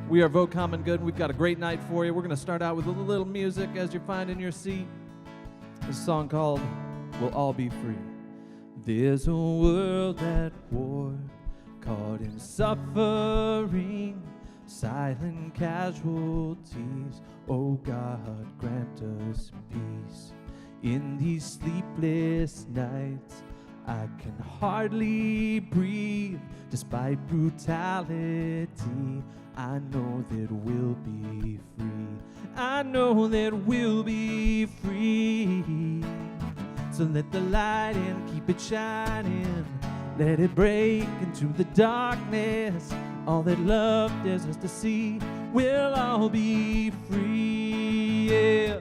We are Vote Common Good. We've got a great night for you. We're going to start out with a little music as you're finding your seat. A song called We'll All Be Free. There's a world at war, caught in suffering, silent casualties. Oh God, grant us peace. In these sleepless nights, I can hardly breathe. Despite brutality, I know that we'll be free. I know that we'll be free. So let the light in, keep it shining. Let it break into the darkness. All that love dares us to see, we'll all be free. Yeah.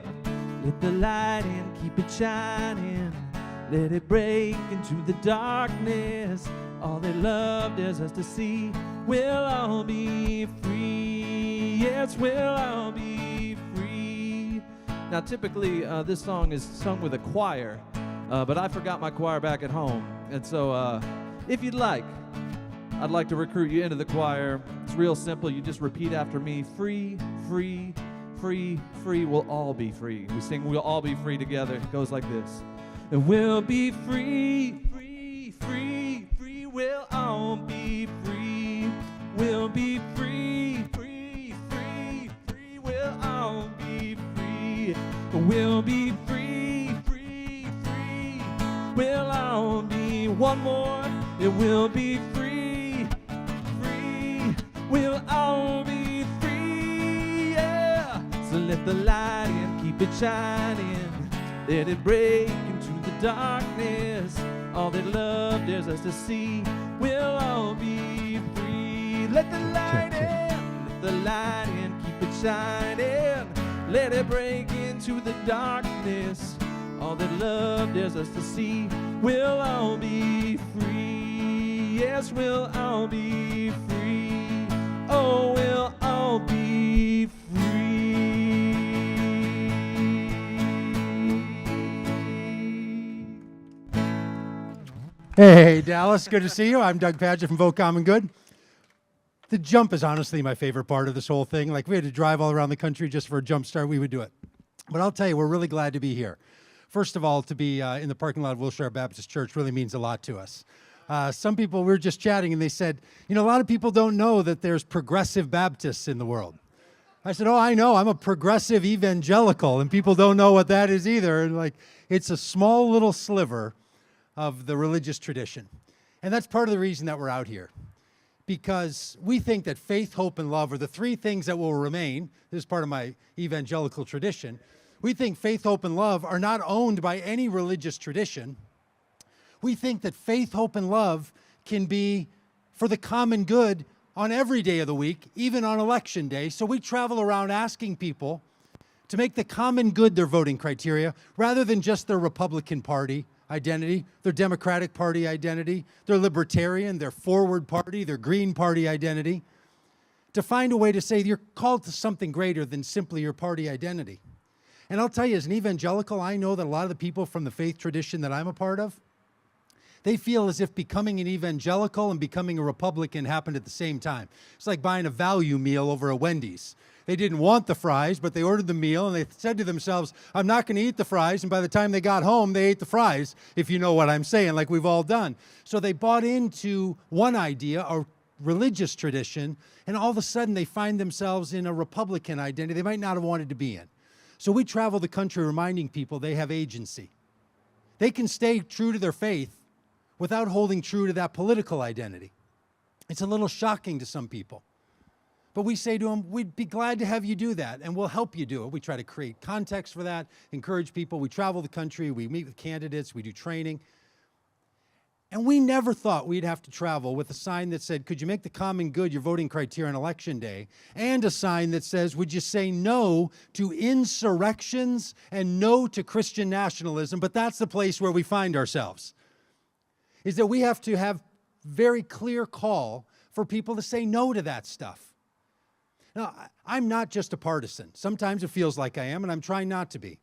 Let the light in, keep it shining. Let it break into the darkness. All that love dares us to see, we'll all be free. Yes, we'll all be free. Now, typically, this song is sung with a choir, but I forgot my choir back at home. And so, if you'd like, I'd like to recruit you into the choir. It's real simple. You just repeat after me. Free, free, free, free. We'll all be free. We sing we'll all be free together. It goes like this. And we'll be free, free, free, free. We'll all be free. We'll be free, free, free, free. We'll all be free. We'll be free, free, free. We'll all be one more. It will be free, free. We'll all be free, yeah. So let the light in, keep it shining. Let it break into the darkness. All that love dares us to see, we'll all be free. Let the light in, let the light in, keep it shining. Let it break into the darkness. All that love dares us to see, we'll all be free. Yes, we'll all be free. Oh, we'll all be free. Hey, Dallas, good to see you. I'm Doug Padgett from Vote Common Good. The jump is honestly my favorite part of this whole thing. Like, if we had to drive all around the country just for a jump start, we would do it. But I'll tell you, we're really glad to be here. First of all, to be in the parking lot of Wilshire Baptist Church really means a lot to us. Some people, we were just chatting, and they said, you know, a lot of people don't know that there's progressive Baptists in the world. I said, oh, I know. I'm a progressive evangelical, and people don't know what that is either. And like, it's a small little sliver of the religious tradition. And that's part of the reason that we're out here. Because we think that faith, hope, and love are the three things that will remain. This is part of my evangelical tradition. We think faith, hope, and love are not owned by any religious tradition. We think that faith, hope, and love can be for the common good on every day of the week, even on election day. So we travel around asking people to make the common good their voting criteria, rather than just their Republican Party identity, their Democratic Party identity, their Libertarian, their Forward Party, their Green Party identity, to find a way to say you're called to something greater than simply your party identity. And I'll tell you, as an evangelical, I know that a lot of the people from the faith tradition that I'm a part of, they feel as if becoming an evangelical and becoming a Republican happened at the same time. It's like buying a value meal over at Wendy's. They didn't want the fries, but they ordered the meal, and they said to themselves, I'm not going to eat the fries. And by the time they got home, they ate the fries, if you know what I'm saying, like we've all done. So they bought into one idea, a religious tradition, and all of a sudden they find themselves in a Republican identity they might not have wanted to be in. So we travel the country reminding people they have agency. They can stay true to their faith without holding true to that political identity. It's a little shocking to some people. But we say to them, we'd be glad to have you do that, and we'll help you do it. We try to create context for that, encourage people. We travel the country, we meet with candidates, we do training. And we never thought we'd have to travel with a sign that said, could you make the common good your voting criteria on election day? And a sign that says, would you say no to insurrections and no to Christian nationalism? But that's the place where we find ourselves, is that we have to have very clear call for people to say no to that stuff. Now, I'm not just a partisan. Sometimes it feels like I am, and I'm trying not to be.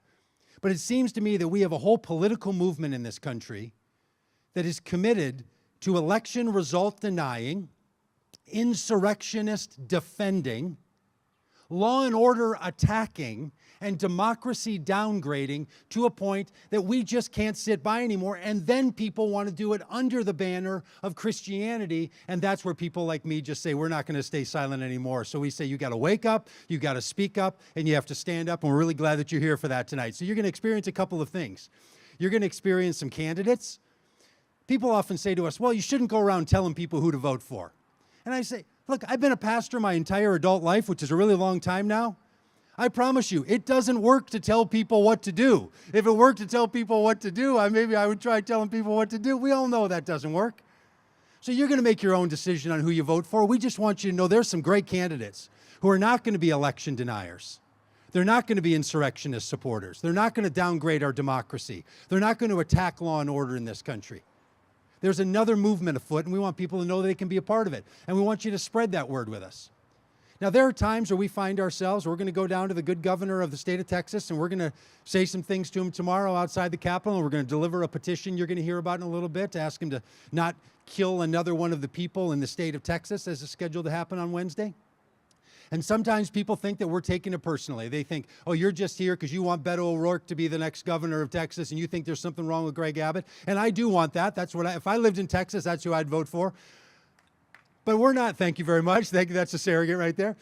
But it seems to me that we have a whole political movement in this country that is committed to election result denying, insurrectionist defending, law and order attacking, and democracy downgrading to a point that we just can't sit by anymore. And then people want to do it under the banner of Christianity. And that's where people like me just say, we're not going to stay silent anymore. So we say, you got to wake up, you got to speak up, and you have to stand up. And we're really glad that you're here for that tonight. So you're going to experience a couple of things. You're going to experience some candidates. People often say to us, well, you shouldn't go around telling people who to vote for. And I say, look, I've been a pastor my entire adult life, which is a really long time now. I promise you, it doesn't work to tell people what to do. If it worked to tell people what to do, maybe I would try telling people what to do. We all know that doesn't work. So you're going to make your own decision on who you vote for. We just want you to know there's some great candidates who are not going to be election deniers. They're not going to be insurrectionist supporters. They're not going to downgrade our democracy. They're not going to attack law and order in this country. There's another movement afoot, and we want people to know they can be a part of it. And we want you to spread that word with us. Now, there are times where we find ourselves, we're going to go down to the good governor of the state of Texas, and we're going to say some things to him tomorrow outside the Capitol, and we're going to deliver a petition you're going to hear about in a little bit to ask him to not kill another one of the people in the state of Texas as is scheduled to happen on Wednesday. And sometimes people think that we're taking it personally. They think, oh, you're just here because you want Beto O'Rourke to be the next governor of Texas, and you think there's something wrong with Greg Abbott. And I do want that. That's what if I lived in Texas, that's who I'd vote for. But we're not, thank you very much. Thank you, that's a surrogate right there.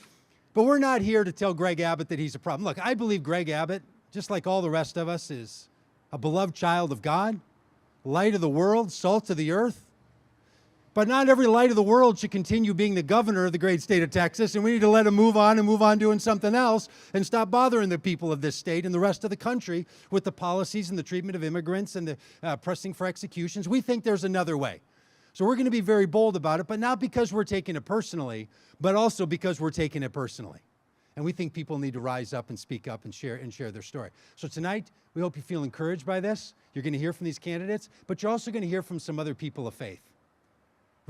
But we're not here to tell Greg Abbott that he's a problem. Look, I believe Greg Abbott, just like all the rest of us, is a beloved child of God, light of the world, salt of the earth. But not every light of the world should continue being the governor of the great state of Texas, and we need to let him move on doing something else and stop bothering the people of this state and the rest of the country with the policies and the treatment of immigrants and the pressing for executions. We think there's another way. So we're going to be very bold about it, but not because we're taking it personally, but also because we're taking it personally. And we think people need to rise up and speak up and share their story. So tonight, we hope you feel encouraged by this. You're going to hear from these candidates, but you're also going to hear from some other people of faith.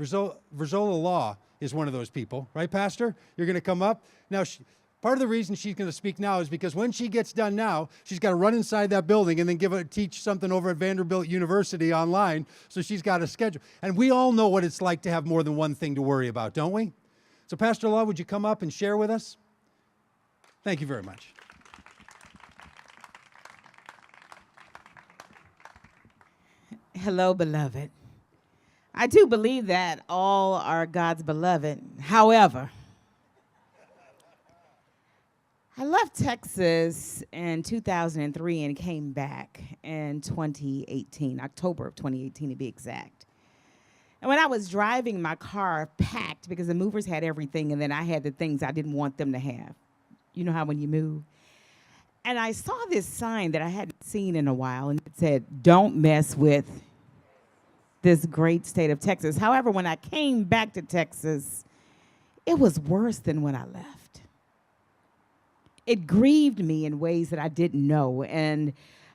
Verzola Law is one of those people, right, Pastor? You're going to come up. Now, part of the reason she's going to speak now is because when she gets done now, she's got to run inside that building and then teach something over at Vanderbilt University online. So she's got a schedule. And we all know what it's like to have more than one thing to worry about, don't we? So Pastor Law, would you come up and share with us? Thank you very much. Hello, beloved. I do believe that all are God's beloved. However, I left Texas in 2003 and came back in 2018, October of 2018 to be exact. And when I was driving my car packed, because the movers had everything and then I had the things I didn't want them to have. You know how when you move? And I saw this sign that I hadn't seen in a while, and it said, "Don't mess with this great state of Texas." However, when I came back to Texas, it was worse than when I left. It grieved me in ways that I didn't know, and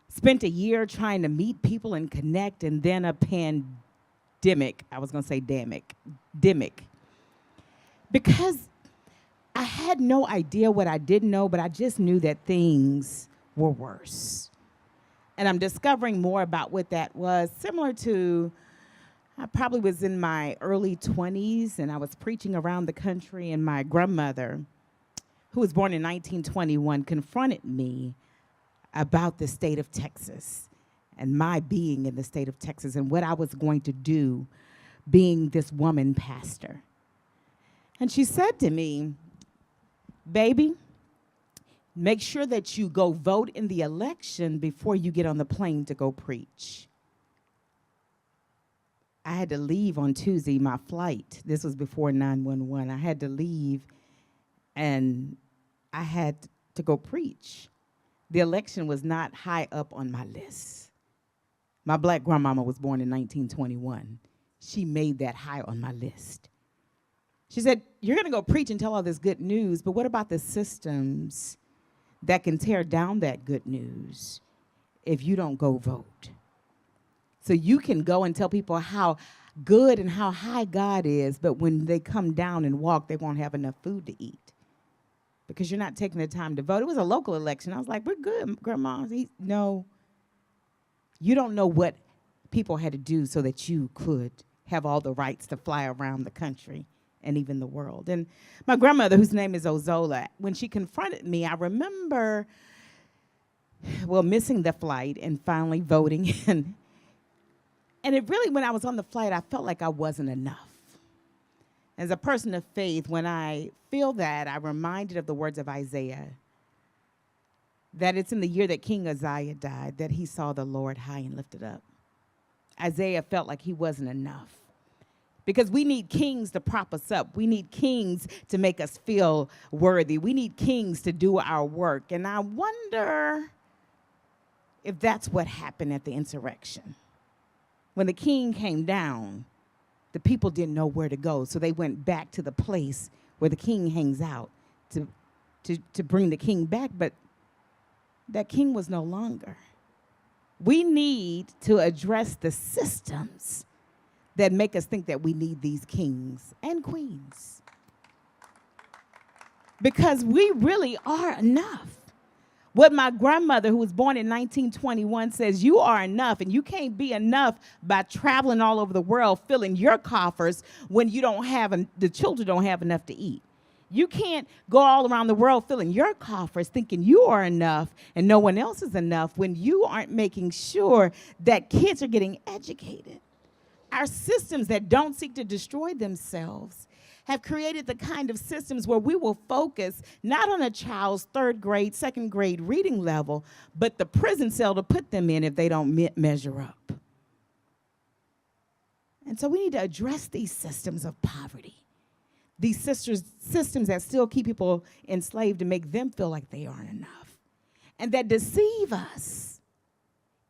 spent a year trying to meet people and connect, and then a pandemic. I was going to say demic. Because I had no idea what I didn't know, but I just knew that things were worse. And I'm discovering more about what that was, similar to I probably was in my early 20s, and I was preaching around the country, and my grandmother, who was born in 1921, confronted me about the state of Texas and my being in the state of Texas and what I was going to do being this woman pastor. And she said to me, "Baby, make sure that you go vote in the election before you get on the plane to go preach." I had to leave on Tuesday, my flight. This was before 9/11. I had to leave, and I had to go preach. The election was not high up on my list. My black grandmama was born in 1921. She made that high on my list. She said, "You're going to go preach and tell all this good news, but what about the systems that can tear down that good news if you don't go vote? So you can go and tell people how good and how high God is, but when they come down and walk, they won't have enough food to eat because you're not taking the time to vote." It was a local election. I was like, "We're good, Grandma." No, you don't know what people had to do so that you could have all the rights to fly around the country and even the world. And my grandmother, whose name is Ozola, when she confronted me, I remember, missing the flight and finally voting. And it really, when I was on the flight, I felt like I wasn't enough. As a person of faith, when I feel that, I'm reminded of the words of Isaiah, that it's in the year that King Uzziah died that he saw the Lord high and lifted up. Isaiah felt like he wasn't enough. Because we need kings to prop us up. We need kings to make us feel worthy. We need kings to do our work. And I wonder if that's what happened at the insurrection. When the king came down, the people didn't know where to go, so they went back to the place where the king hangs out to bring the king back, but that king was no longer. We need to address the systems that make us think that we need these kings and queens, because we really are enough. What my grandmother, who was born in 1921, says, you are enough, and you can't be enough by traveling all over the world filling your coffers when you don't have, the children don't have enough to eat. You can't go all around the world filling your coffers thinking you are enough and no one else is enough when you aren't making sure that kids are getting educated. Our systems that don't seek to destroy themselves have created the kind of systems where we will focus not on a child's third grade, second grade reading level, but the prison cell to put them in if they don't measure up. And so we need to address these systems of poverty, these systems that still keep people enslaved and make them feel like they aren't enough, and that deceive us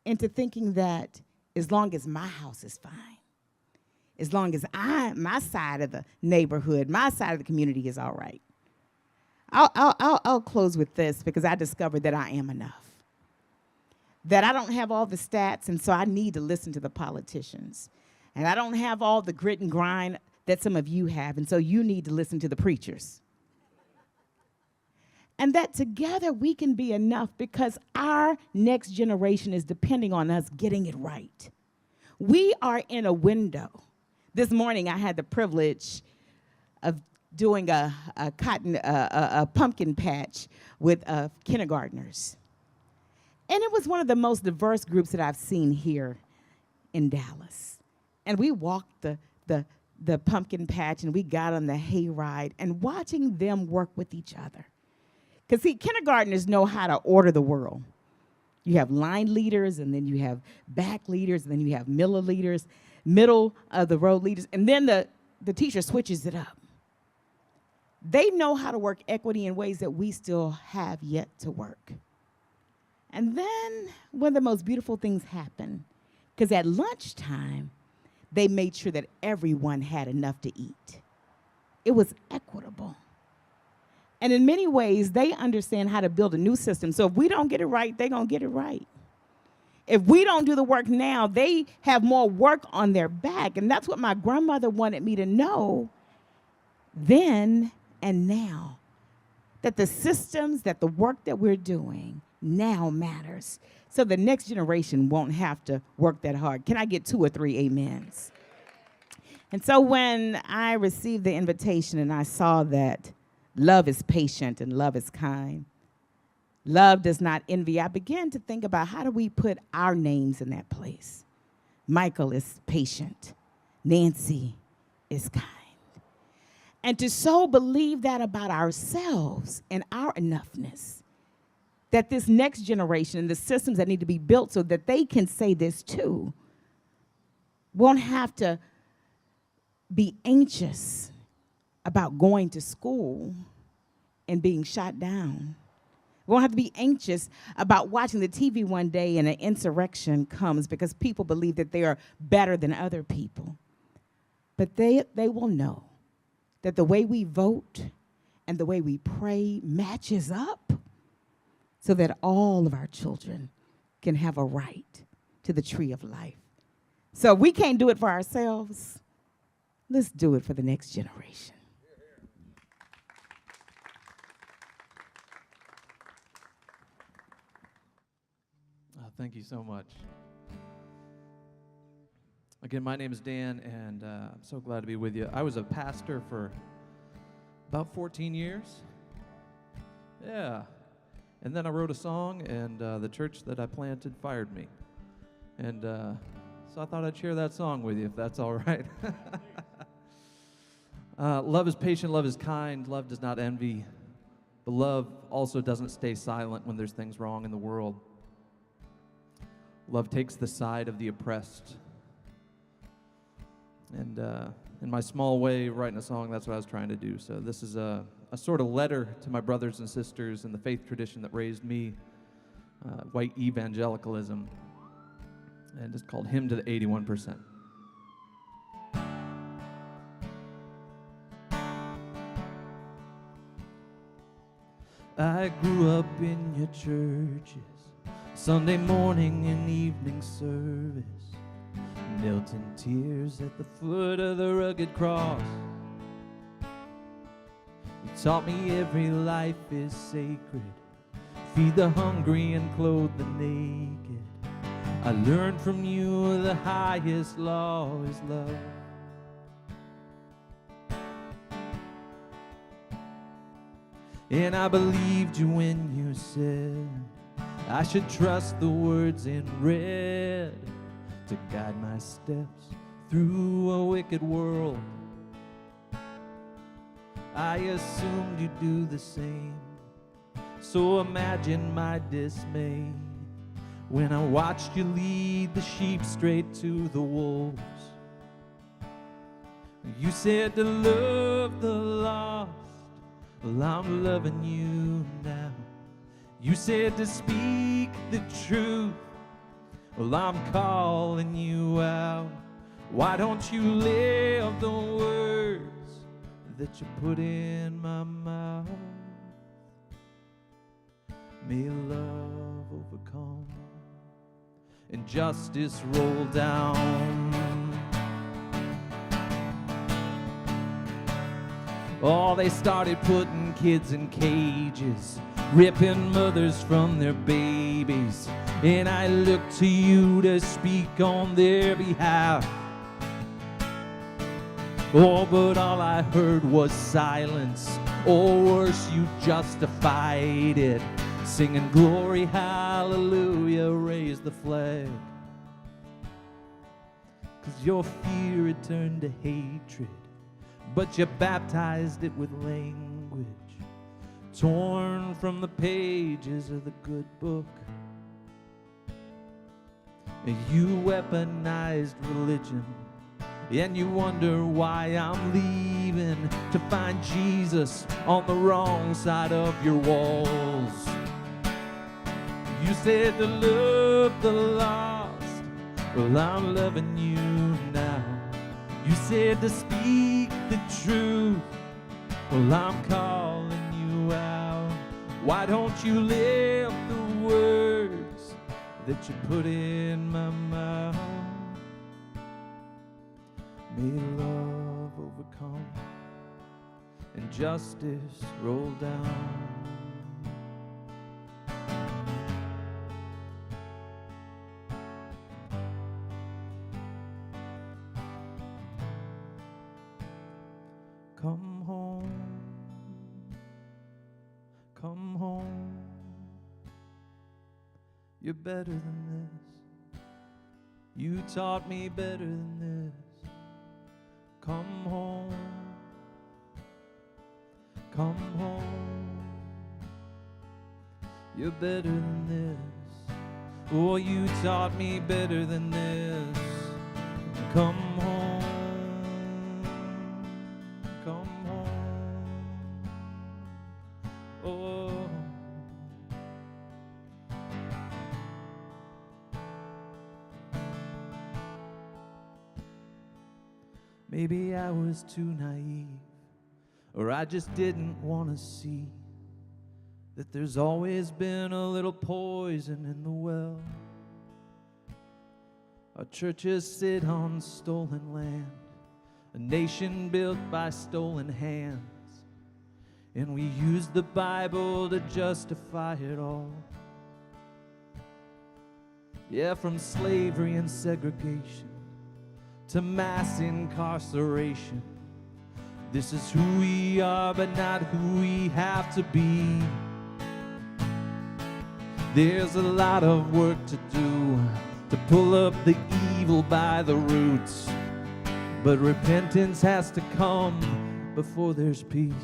into thinking that as long as my house is fine, as long as my side of the neighborhood, my side of the community is all right. I'll close with this, because I discovered that I am enough. That I don't have all the stats, and so I need to listen to the politicians. And I don't have all the grit and grind that some of you have, and so you need to listen to the preachers. And that together we can be enough, because our next generation is depending on us getting it right. We are in a window. This morning, I had the privilege of doing a pumpkin patch with kindergartners. And it was one of the most diverse groups that I've seen here in Dallas. And we walked the pumpkin patch, and we got on the hayride, and watching them work with each other. Because, see, kindergartners know how to order the world. You have line leaders, and then you have back leaders, and then you have middle of the road leaders, and then the teacher switches it up. They know how to work equity in ways that we still have yet to work. And then one of the most beautiful things happened, because at lunchtime, they made sure that everyone had enough to eat. It was equitable. And in many ways, they understand how to build a new system. So if we don't get it right, they're going to get it right. If we don't do the work now, they have more work on their back. And that's what my grandmother wanted me to know then and now, that the systems, that the work that we're doing now matters, so the next generation won't have to work that hard. Can I get 2 or 3 amens? And so when I received the invitation and I saw that love is patient and love is kind, love does not envy, I began to think about, how do we put our names in that place? Michael is patient. Nancy is kind. And to so believe that about ourselves and our enoughness, that this next generation and the systems that need to be built so that they can say this too, won't have to be anxious about going to school and being shot down. We won't have to be anxious about watching the TV one day and an insurrection comes because people believe that they are better than other people. But they will know that the way we vote and the way we pray matches up, so that all of our children can have a right to the tree of life. So if we can't do it for ourselves, let's do it for the next generation. Thank you so much. Again, my name is Dan, and I'm so glad to be with you. I was a pastor for about 14 years. Yeah. And then I wrote a song, and the church that I planted fired me. And so I thought I'd share that song with you, if that's all right. Love is patient, love is kind, love does not envy. But love also doesn't stay silent when there's things wrong in the world. Love takes the side of the oppressed. And in my small way, writing a song, that's what I was trying to do. So this is a sort of letter to my brothers and sisters in the faith tradition that raised me, white evangelicalism. And it's called Hymn to the 81%. I grew up in your churches, Sunday morning and evening service, knelt in tears at the foot of the rugged cross. You taught me every life is sacred, feed the hungry and clothe the naked. I learned from you the highest law is love. And I believed you when you said I should trust the words in red to guide my steps through a wicked world. I assumed you'd do the same, so imagine my dismay when I watched you lead the sheep straight to the wolves. You said to love the lost. Well, I'm loving you now. You said to speak the truth. Well, I'm calling you out. Why don't you live the words that you put in my mouth? May love overcome and justice roll down. Oh, they started putting kids in cages, ripping mothers from their babies, and I looked to you to speak on their behalf. Oh, but all I heard was silence, or worse, you justified it, singing glory, hallelujah, raise the flag. 'Cause your fear had turned to hatred, but you baptized it with language torn from the pages of the good book. You weaponized religion, and you wonder why I'm leaving to find Jesus on the wrong side of your walls. You said to love the lost. Well, I'm loving you now. You said to speak the truth. Well, I'm calling you out. Why don't you live the words that you put in my mouth? May love overcome and justice roll down. Come home, come home. You're better than this. You taught me better than this. Come home, come home. You're better than this. Oh, you taught me better than this. Come home. Come home, oh. Maybe I was too naive, or I just didn't want to see that there's always been a little poison in the well. Our churches sit on stolen land, a nation built by stolen hands, and we use the Bible to justify it all. Yeah, from slavery and segregation to mass incarceration. This is who we are, but not who we have to be. There's a lot of work to do to pull up the evil by the roots, but repentance has to come before there's peace.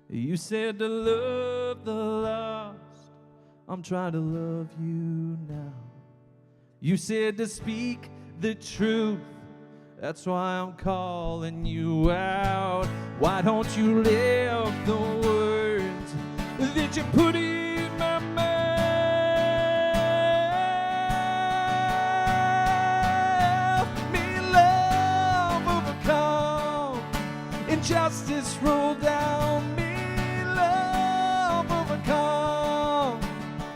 You said to love the lost, I'm trying to love you now. You said to speak the truth, that's why I'm calling you out. Why don't you live the words that you put in my mouth? May love overcome, injustice roll down. May love overcome,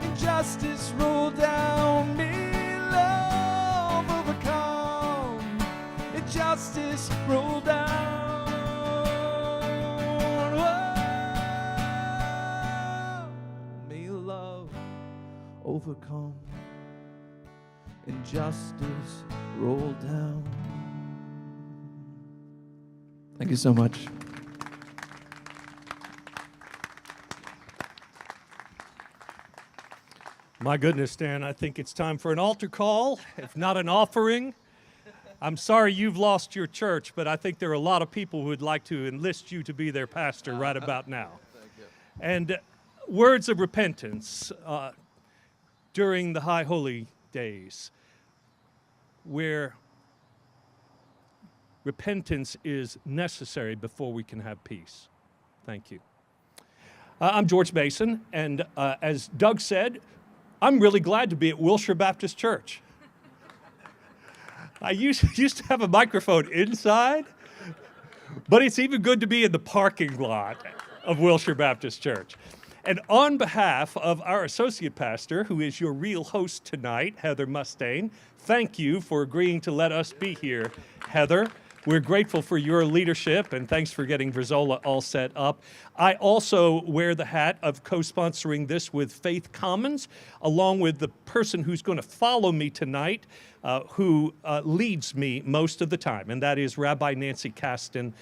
injustice roll down. May love overcome, injustice roll down. Whoa. May love overcome, injustice roll down. Thank you so much. My goodness, Dan, I think it's time for an altar call, if not an offering. I'm sorry you've lost your church, but I think there are a lot of people who would like to enlist you to be their pastor right about now. Thank you. And words of repentance during the High Holy Days, where repentance is necessary before we can have peace. Thank you. I'm George Mason, and as Doug said, I'm really glad to be at Wilshire Baptist Church. I used to have a microphone inside, but it's even good to be in the parking lot of Wilshire Baptist Church. And on behalf of our associate pastor, who is your real host tonight, Heather Mustaine, thank you for agreeing to let us be here, Heather. We're grateful for your leadership, and thanks for getting Verzola all set up. I also wear the hat of co-sponsoring this with Faith Commons, along with the person who's going to follow me tonight, who leads me most of the time, and that is Rabbi Nancy Kasten,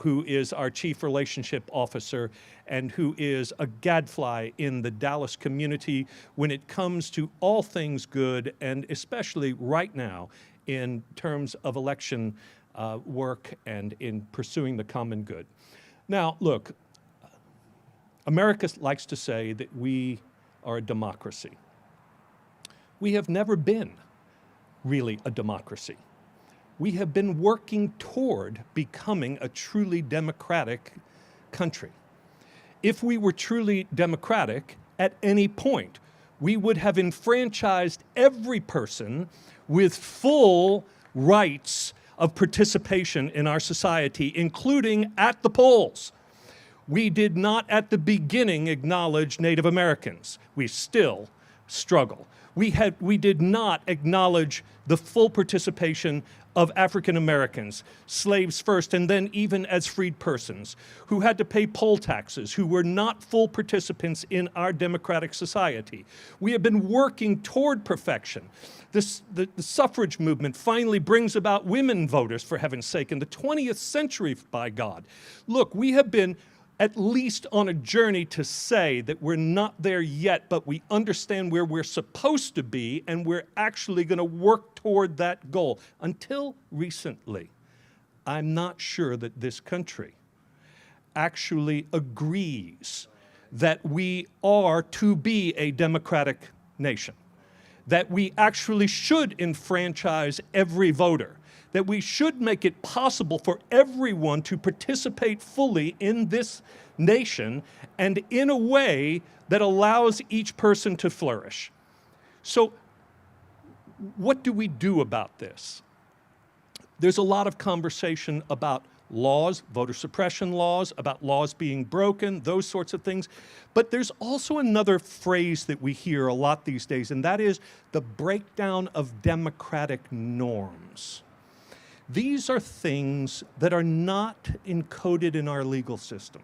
who is our Chief Relationship Officer and who is a gadfly in the Dallas community when it comes to all things good, and especially right now in terms of election work and in pursuing the common good. Now, look, America likes to say that we are a democracy. We have never been really a democracy. We have been working toward becoming a truly democratic country. If we were truly democratic at any point, we would have enfranchised every person with full rights of participation in our society, including at the polls. We did not at the beginning acknowledge Native Americans. We still struggle. We did not acknowledge the full participation of African Americans, slaves first, and then even as freed persons, who had to pay poll taxes, who were not full participants in our democratic society. We have been working toward perfection. The suffrage movement finally brings about women voters, for heaven's sake, in the 20th century, by God. Look, we have been at least on a journey to say that we're not there yet, but we understand where we're supposed to be, and we're actually going to work toward that goal. Until recently, I'm not sure that this country actually agrees that we are to be a democratic nation, that we actually should enfranchise every voter, that we should make it possible for everyone to participate fully in this nation and in a way that allows each person to flourish. So what do we do about this? There's a lot of conversation about laws, voter suppression laws, about laws being broken, those sorts of things. But there's also another phrase that we hear a lot these days, and that is the breakdown of democratic norms. These are things that are not encoded in our legal system.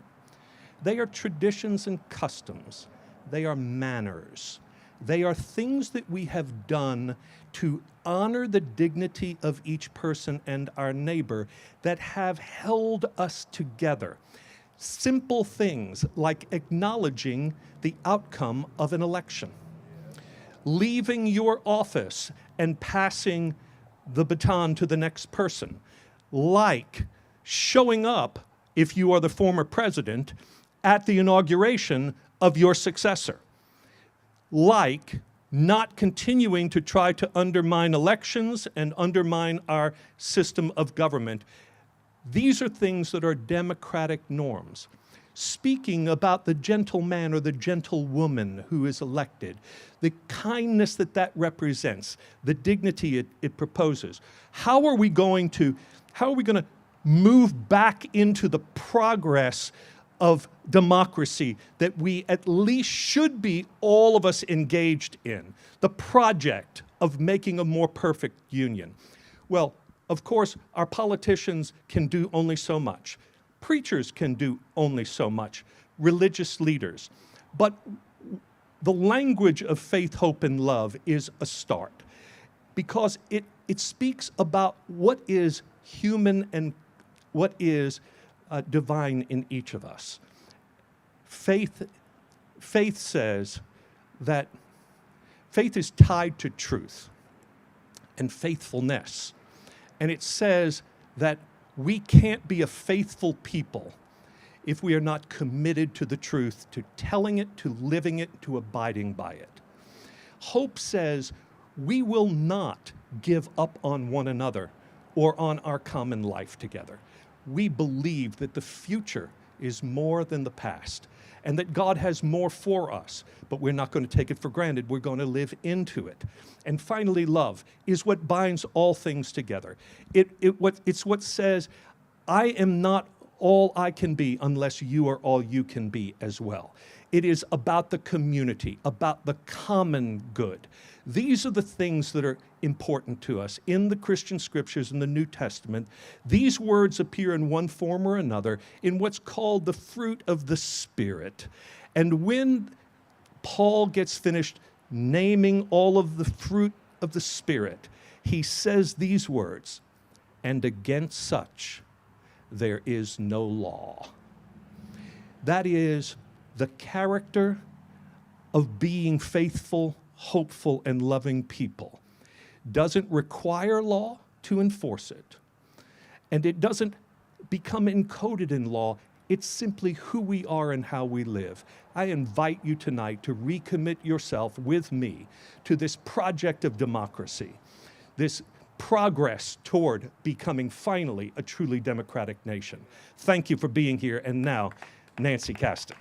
They are traditions and customs. They are manners. They are things that we have done to honor the dignity of each person and our neighbor that have held us together. Simple things like acknowledging the outcome of an election, leaving your office and passing the baton to the next person, like showing up, if you are the former president, at the inauguration of your successor, like not continuing to try to undermine elections and undermine our system of government. These are things that are democratic norms. Speaking about the gentleman or the gentlewoman who is elected, the kindness that that represents, the dignity it proposes. How are we going to move back into the progress of democracy that we at least should be, all of us, engaged in? The project of making a more perfect union. Well, of course, our politicians can do only so much. Preachers can do only so much, religious leaders. But the language of faith, hope, and love is a start, because it speaks about what is human and what is divine in each of us. Faith says that faith is tied to truth and faithfulness. And it says that we can't be a faithful people if we are not committed to the truth, to telling it, to living it, to abiding by it. Hope says we will not give up on one another or on our common life together. We believe that the future is more than the past, and that God has more for us, but we're not going to take it for granted. We're going to live into it. And finally, love is what binds all things together. It's what says, I am not all I can be unless you are all you can be as well. It is about the community, about the common good. These are the things that are important to us. In the Christian scriptures in the New Testament, these words appear in one form or another in what's called the fruit of the Spirit. And when Paul gets finished naming all of the fruit of the Spirit, he says these words, and against such there is no law. That is the character of being faithful, hopeful, and loving people. Doesn't require law to enforce it. And it doesn't become encoded in law. It's simply who we are and how we live. I invite you tonight to recommit yourself with me to this project of democracy, this progress toward becoming finally a truly democratic nation. Thank you for being here. And now, Nancy Caston.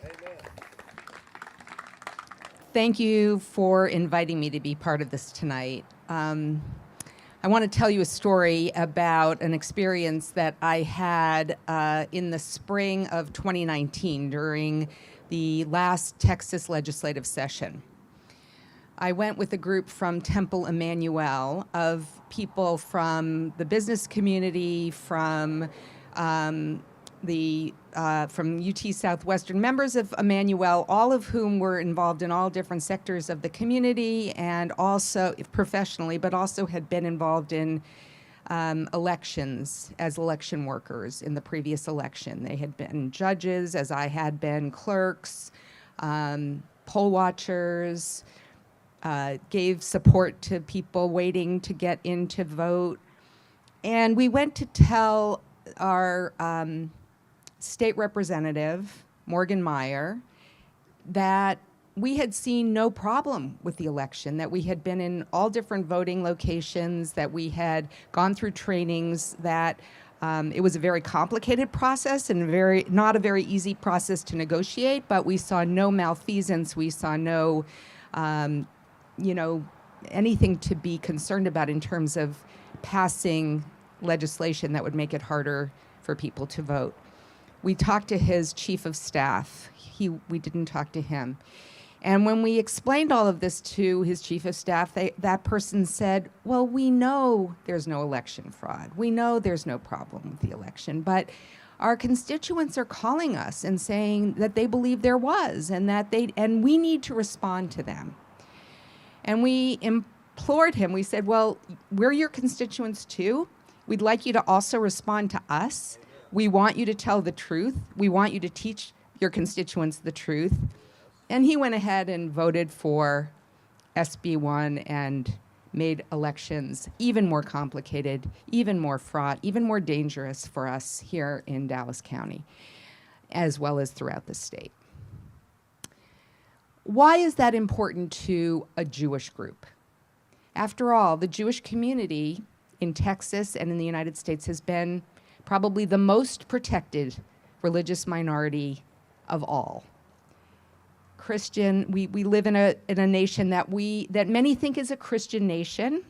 Thank you for inviting me to be part of this tonight. I want to tell you a story about an experience that I had in the spring of 2019 during the last Texas legislative session. I went with a group from Temple Emmanuel of people from the business community, from UT Southwestern, members of Emmanuel, all of whom were involved in all different sectors of the community and also professionally, but also had been involved in elections as election workers in the previous election. They had been judges, as I had been, clerks, poll watchers, gave support to people waiting to get in to vote. And we went to tell our state representative, Morgan Meyer, that we had seen no problem with the election, that we had been in all different voting locations, that we had gone through trainings, that it was a very complicated process and not a very easy process to negotiate, but we saw no malfeasance, we saw no, anything to be concerned about in terms of passing legislation that would make it harder for people to vote. We talked to his chief of staff. We didn't talk to him. And when we explained all of this to his chief of staff, that person said, well, we know there's no election fraud. We know there's no problem with the election, but our constituents are calling us and saying that they believe there was and we need to respond to them. And we implored him. We said, well, we're your constituents too. We'd like you to also respond to us. We want you to tell the truth. We want you to teach your constituents the truth. And he went ahead and voted for SB 1 and made elections even more complicated, even more fraught, even more dangerous for us here in Dallas County, as well as throughout the state. Why is that important to a Jewish group? After all, the Jewish community in Texas and in the United States has been probably the most protected religious minority of all. Christian, we live in a nation that many think is a Christian nation,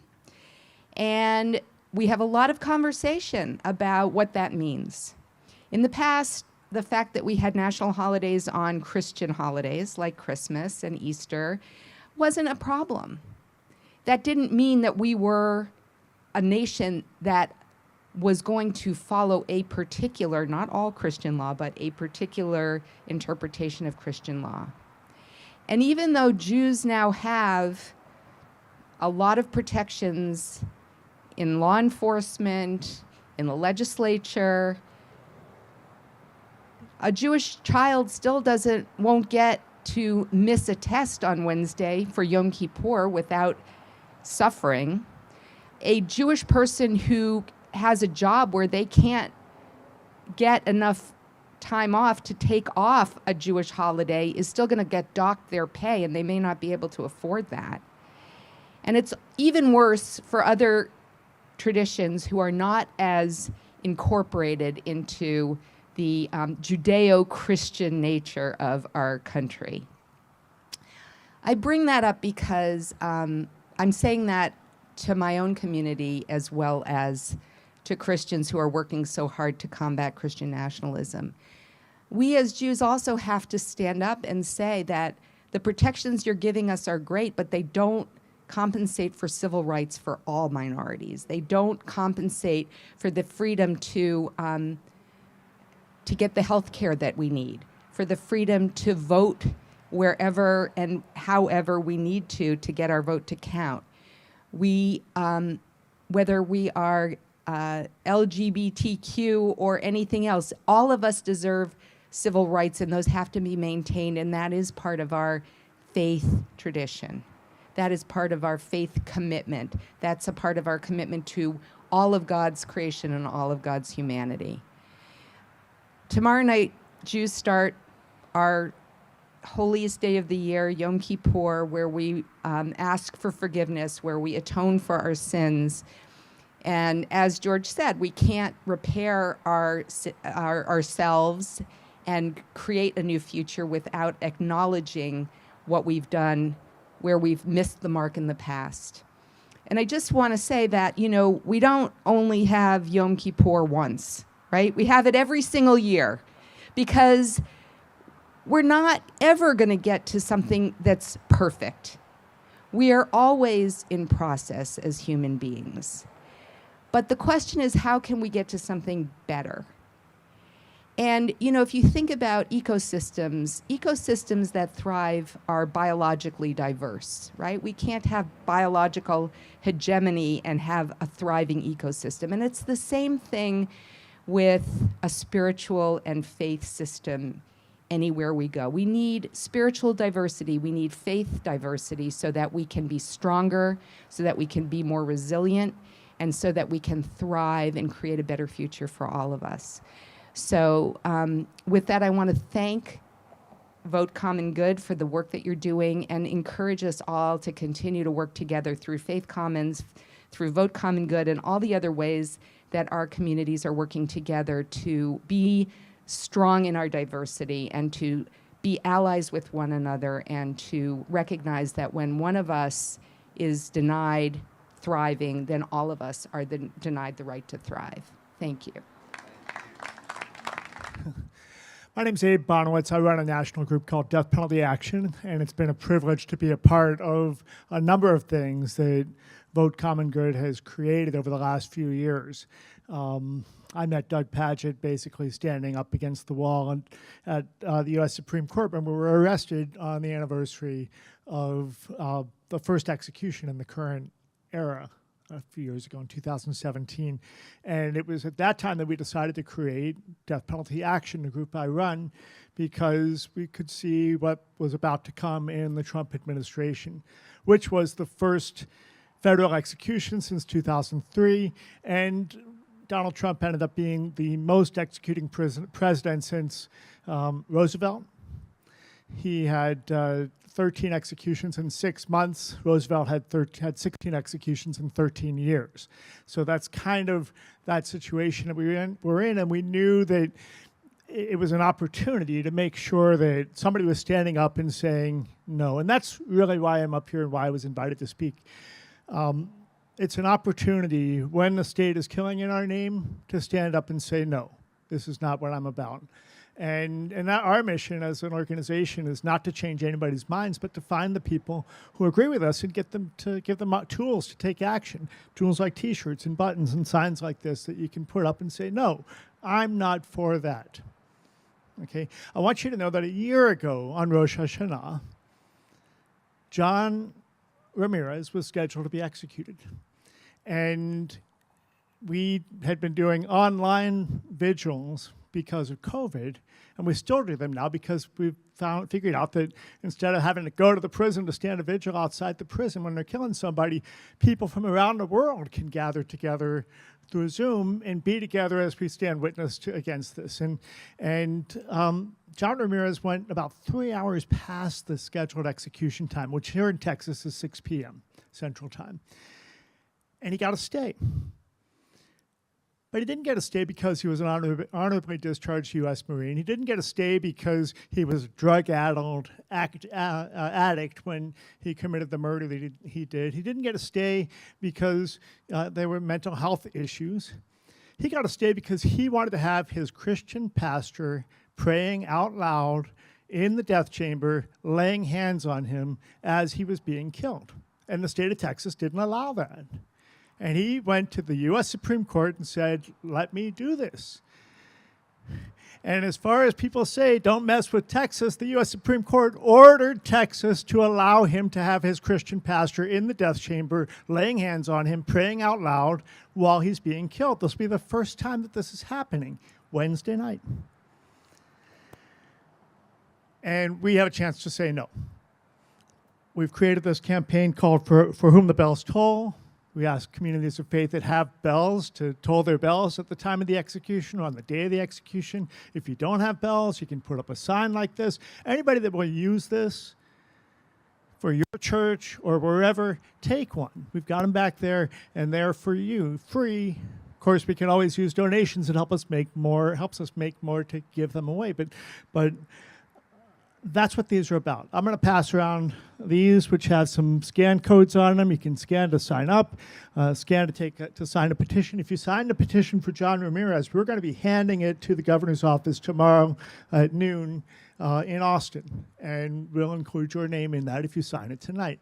and we have a lot of conversation about what that means. In the past, the fact that we had national holidays on Christian holidays like Christmas and Easter wasn't a problem. That didn't mean that we were a nation that was going to follow a particular, not all Christian law, but a particular interpretation of Christian law. And even though Jews now have a lot of protections in law enforcement, in the legislature, a Jewish child still won't get to miss a test on Wednesday for Yom Kippur without suffering. A Jewish person who has a job where they can't get enough time off to take off a Jewish holiday is still going to get docked their pay, and they may not be able to afford that. And it's even worse for other traditions who are not as incorporated into the Judeo-Christian nature of our country. I bring that up because I'm saying that to my own community as well as to Christians who are working so hard to combat Christian nationalism. We as Jews also have to stand up and say that the protections you're giving us are great, but they don't compensate for civil rights for all minorities. They don't compensate for the freedom to get the health care that we need, for the freedom to vote wherever and however we need to get our vote to count. We, whether we are LGBTQ or anything else, all of us deserve civil rights, and those have to be maintained, and that is part of our faith tradition. That is part of our faith commitment. That's a part of our commitment to all of God's creation and all of God's humanity. Tomorrow night, Jews start our holiest day of the year, Yom Kippur, where we ask for forgiveness, where we atone for our sins. And as George said, we can't repair ourselves and create a new future without acknowledging what we've done, where we've missed the mark in the past. And I just want to say that, we don't only have Yom Kippur once, right? We have it every single year, because we're not ever going to get to something that's perfect. We are always in process as human beings. But the question is, how can we get to something better? And, if you think about ecosystems that thrive are biologically diverse, right? We can't have biological hegemony and have a thriving ecosystem. And it's the same thing with a spiritual and faith system anywhere we go. We need spiritual diversity. We need faith diversity so that we can be stronger, so that we can be more resilient, and so that we can thrive and create a better future for all of us. So with that, I want to thank Vote Common Good for the work that you're doing, and encourage us all to continue to work together through Faith Commons, through Vote Common Good, and all the other ways that our communities are working together to be strong in our diversity and to be allies with one another, and to recognize that when one of us is denied thriving, then all of us are denied the right to thrive. Thank you. My name's Abe Bonowitz. I run a national group called Death Penalty Action, and it's been a privilege to be a part of a number of things that Vote Common Good has created over the last few years. I met Doug Padgett basically standing up against the wall at the U.S. Supreme Court when we were arrested on the anniversary of the first execution in the current era a few years ago in 2017. And it was at that time that we decided to create Death Penalty Action, the group I run, because we could see what was about to come in the Trump administration, which was the first federal execution since 2003. And Donald Trump ended up being the most executing president since Roosevelt. He had 13 executions in 6 months. Roosevelt had 16 executions in 13 years. So that's kind of that situation that we're in, and we knew that it was an opportunity to make sure that somebody was standing up and saying no. And that's really why I'm up here and why I was invited to speak. It's an opportunity when the state is killing in our name to stand up and say, no, this is not what I'm about. And that our mission as an organization is not to change anybody's minds, but to find the people who agree with us and get them to give them tools to take action, tools like T-shirts and buttons and signs like this that you can put up and say, no, I'm not for that. Okay, I want you to know that a year ago on Rosh Hashanah, John Ramirez was scheduled to be executed. And we had been doing online vigils because of COVID, and we still do them now because we've figured out that instead of having to go to the prison to stand a vigil outside the prison when they're killing somebody, people from around the world can gather together through Zoom and be together as we stand witness against this. And John Ramirez went about 3 hours past the scheduled execution time, which here in Texas is 6 p.m. Central Time. And he got a stay. But he didn't get a stay because he was an honorably discharged U.S. Marine. He didn't get a stay because he was a drug-addled addict when he committed the murder that he did. He didn't get a stay because there were mental health issues. He got a stay because he wanted to have his Christian pastor praying out loud in the death chamber, laying hands on him as he was being killed. And the state of Texas didn't allow that. And he went to the U.S. Supreme Court and said, let me do this. And as far as people say, don't mess with Texas, the U.S. Supreme Court ordered Texas to allow him to have his Christian pastor in the death chamber, laying hands on him, praying out loud while he's being killed. This will be the first time that this is happening, Wednesday night. And we have a chance to say no. We've created this campaign called For Whom the Bells Toll. We ask communities of faith that have bells to toll their bells at the time of the execution or on the day of the execution. If you don't have bells, you can put up a sign like this. Anybody that will use this for your church or wherever, take one. We've got them back there, and they're for you, free. Of course, we can always use donations and helps us make more to give them away. But that's what these are about. I'm going to pass around these, which have some scan codes on them. You can scan to sign up, scan to sign a petition. If you sign a petition for John Ramirez, we're going to be handing it to the governor's office tomorrow at noon in Austin, and we'll include your name in that if you sign it tonight.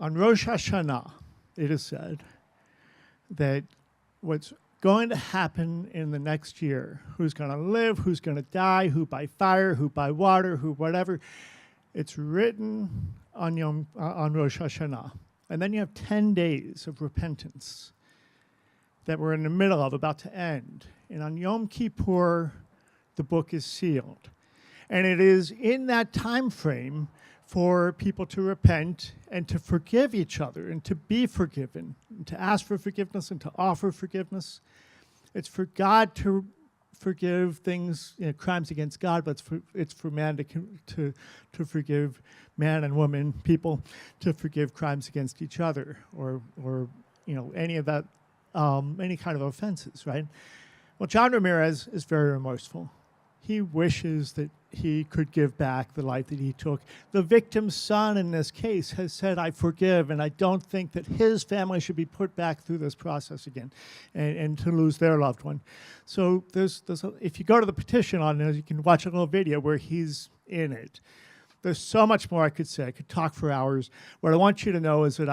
On Rosh Hashanah, it is said that what's going to happen in the next year, who's going to live, who's going to die, who by fire, who by water, who whatever. It's written on Rosh Hashanah. And then you have 10 days of repentance that we're in the middle of, about to end. And on Yom Kippur, the book is sealed. And it is in that time frame for people to repent and to forgive each other and to be forgiven, and to ask for forgiveness and to offer forgiveness. It's for God to forgive things, crimes against God, but it's for man to forgive man and woman, people, to forgive crimes against each other or any of that, any kind of offenses, right? Well, John Ramirez is very remorseful. He wishes that he could give back the life that he took. The victim's son in this case has said, I forgive, and I don't think that his family should be put back through this process again and to lose their loved one. So if you go to the petition on this, you can watch a little video where he's in it. There's so much more I could say. I could talk for hours. What I want you to know is that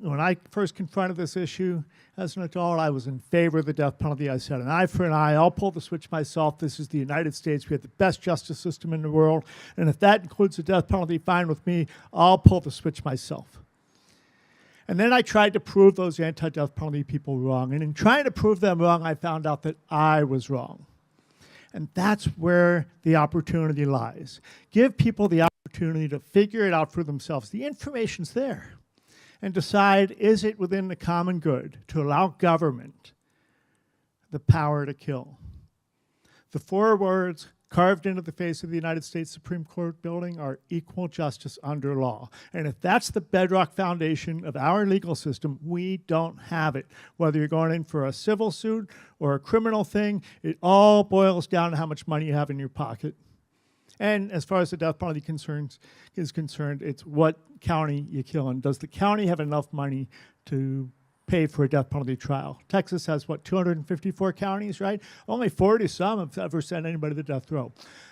when I first confronted this issue as an adult, I was in favor of the death penalty. I said, an eye for an eye, I'll pull the switch myself. This is the United States. We have the best justice system in the world. And if that includes the death penalty, fine with me. I'll pull the switch myself. And then I tried to prove those anti-death penalty people wrong. And in trying to prove them wrong, I found out that I was wrong. And that's where the opportunity lies. Give people the opportunity to figure it out for themselves. The information's there. And decide, is it within the common good to allow government the power to kill? The 4 words carved into the face of the United States Supreme Court building are equal justice under law. And if that's the bedrock foundation of our legal system, we don't have it. Whether you're going in for a civil suit or a criminal thing, it all boils down to how much money you have in your pocket. And as far as the death penalty is concerned, it's what county you kill in. Does the county have enough money to pay for a death penalty trial? Texas has, what, 254 counties, right? Only 40-some have ever sent anybody to the death row.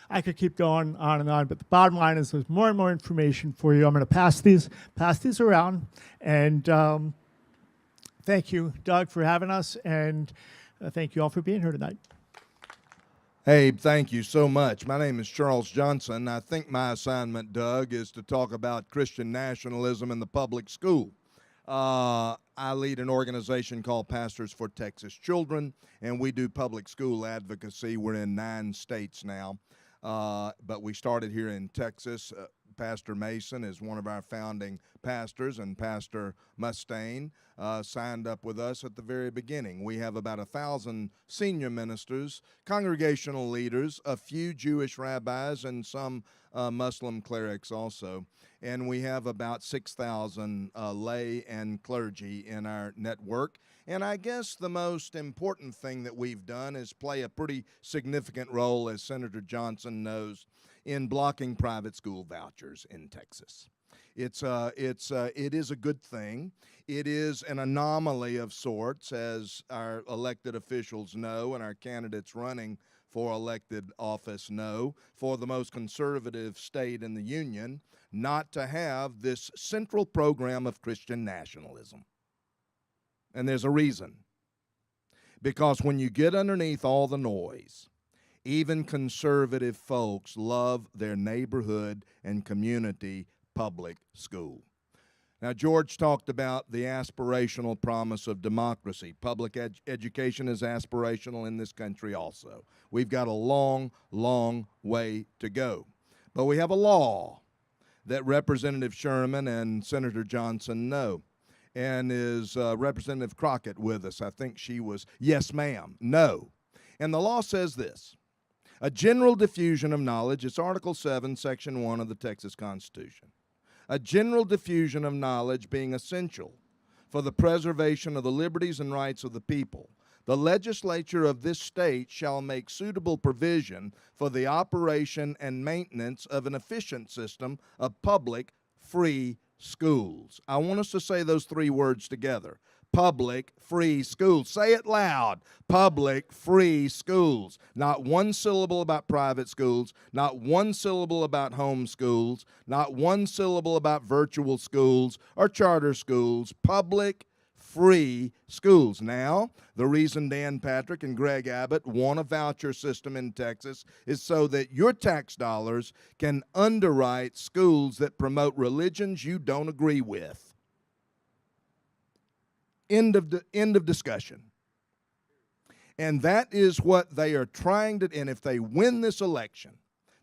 I could keep going on and on, but the bottom line is there's more and more information for you. I'm going to pass these around, and thank you, Doug, for having us, and thank you all for being here tonight. Hey, thank you so much. My name is Charles Johnson. I think my assignment, Doug, is to talk about Christian nationalism in the public school. I lead an organization called Pastors for Texas Children, and we do public school advocacy. We're in 9 states now, but we started here in Texas. Pastor Mason is one of our founding pastors, and Pastor Mustaine signed up with us at the very beginning. We have about 1,000 senior ministers, congregational leaders, a few Jewish rabbis, and some Muslim clerics also. And we have about 6,000 lay and clergy in our network. And I guess the most important thing that we've done is play a pretty significant role, as Senator Johnson knows, in blocking private school vouchers in Texas. It is a good thing. It is an anomaly of sorts, as our elected officials know and our candidates running for elected office know, for the most conservative state in the union, not to have this central program of Christian nationalism. And there's a reason. Because when you get underneath all the noise, even conservative folks love their neighborhood and community public school. Now, George talked about the aspirational promise of democracy. Public education is aspirational in this country also. We've got a long, long way to go. But we have a law that Representative Sherman and Senator Johnson know. And is Representative Crockett with us? I think she was, yes, ma'am, no. And the law says this: a general diffusion of knowledge. It's Article 7, Section 1 of the Texas Constitution. A general diffusion of knowledge being essential for the preservation of the liberties and rights of the people. The legislature of this state shall make suitable provision for the operation and maintenance of an efficient system of public, free schools. I want us to say those 3 words together. Public, free schools. Say it loud. Public, free schools. Not one syllable about private schools, not one syllable about home schools, not one syllable about virtual schools or charter schools. Public, free schools. Now, the reason Dan Patrick and Greg Abbott want a voucher system in Texas is so that your tax dollars can underwrite schools that promote religions you don't agree with. End of discussion. And that is what they are trying to, and if they win this election,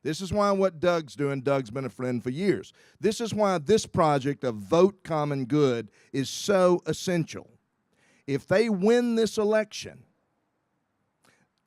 this is why what Doug's doing, Doug's been a friend for years. This is why this project of Vote Common Good is so essential. If they win this election,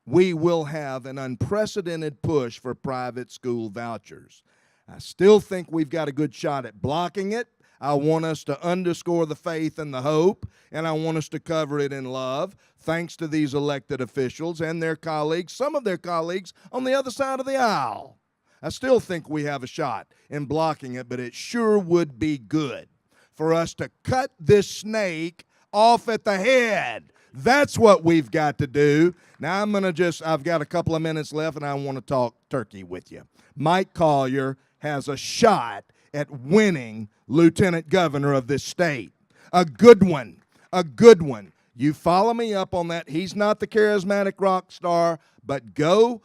we will have an unprecedented push for private school vouchers. I still think we've got a good shot at blocking it. I want us to underscore the faith and the hope, and I want us to cover it in love, thanks to these elected officials and their colleagues, some of their colleagues on the other side of the aisle. I still think we have a shot in blocking it, but it sure would be good for us to cut this snake off at the head. That's what we've got to do. Now I've got a couple of minutes left, and I want to talk turkey with you. Mike Collier has a shot at winning lieutenant governor of this state. A good one. A good one. You follow me up on that. He's not the charismatic rock star, but go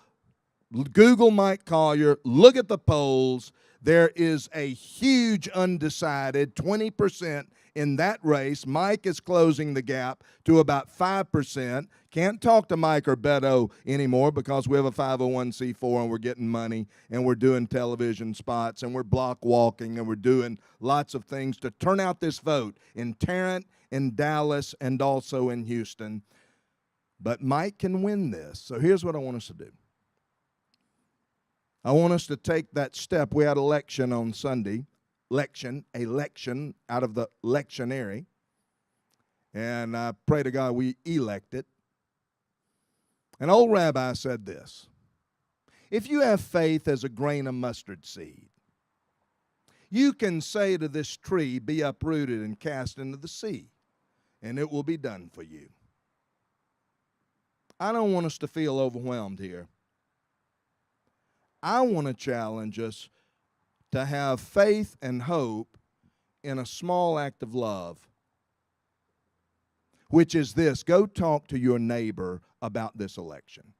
Google Mike Collier, look at the polls. There is a huge undecided 20% in that race. Mike is closing the gap to about 5%. Can't talk to Mike or Beto anymore because we have a 501c4 and we're getting money and we're doing television spots and we're block walking and we're doing lots of things to turn out this vote in Tarrant, in Dallas, and also in Houston. But Mike can win this. So here's what I want us to do. I want us to take that step. We had election on Sunday. Election out of the lectionary. And I pray to God we elect it. An old rabbi said this: if you have faith as a grain of mustard seed, you can say to this tree, be uprooted and cast into the sea, and it will be done for you. I don't want us to feel overwhelmed here. I want to challenge us to have faith and hope in a small act of love, which is this: go talk to your neighbor about this election.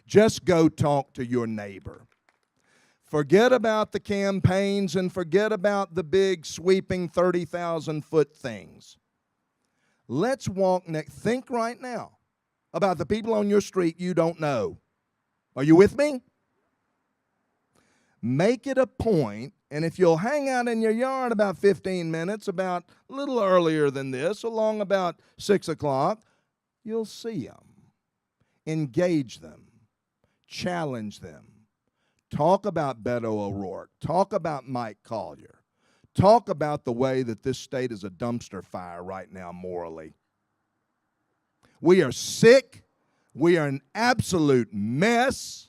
Just go talk to your neighbor. Forget about the campaigns and forget about the big sweeping 30,000-foot things. Let's walk next. Think right now about the people on your street you don't know. Are you with me? Make it a point, and if you'll hang out in your yard about 15 minutes, about a little earlier than this, along about 6 o'clock, you'll see them. Engage them. Challenge them. Talk about Beto O'Rourke. Talk about Mike Collier. Talk about the way that this state is a dumpster fire right now morally. We are sick. We are an absolute mess.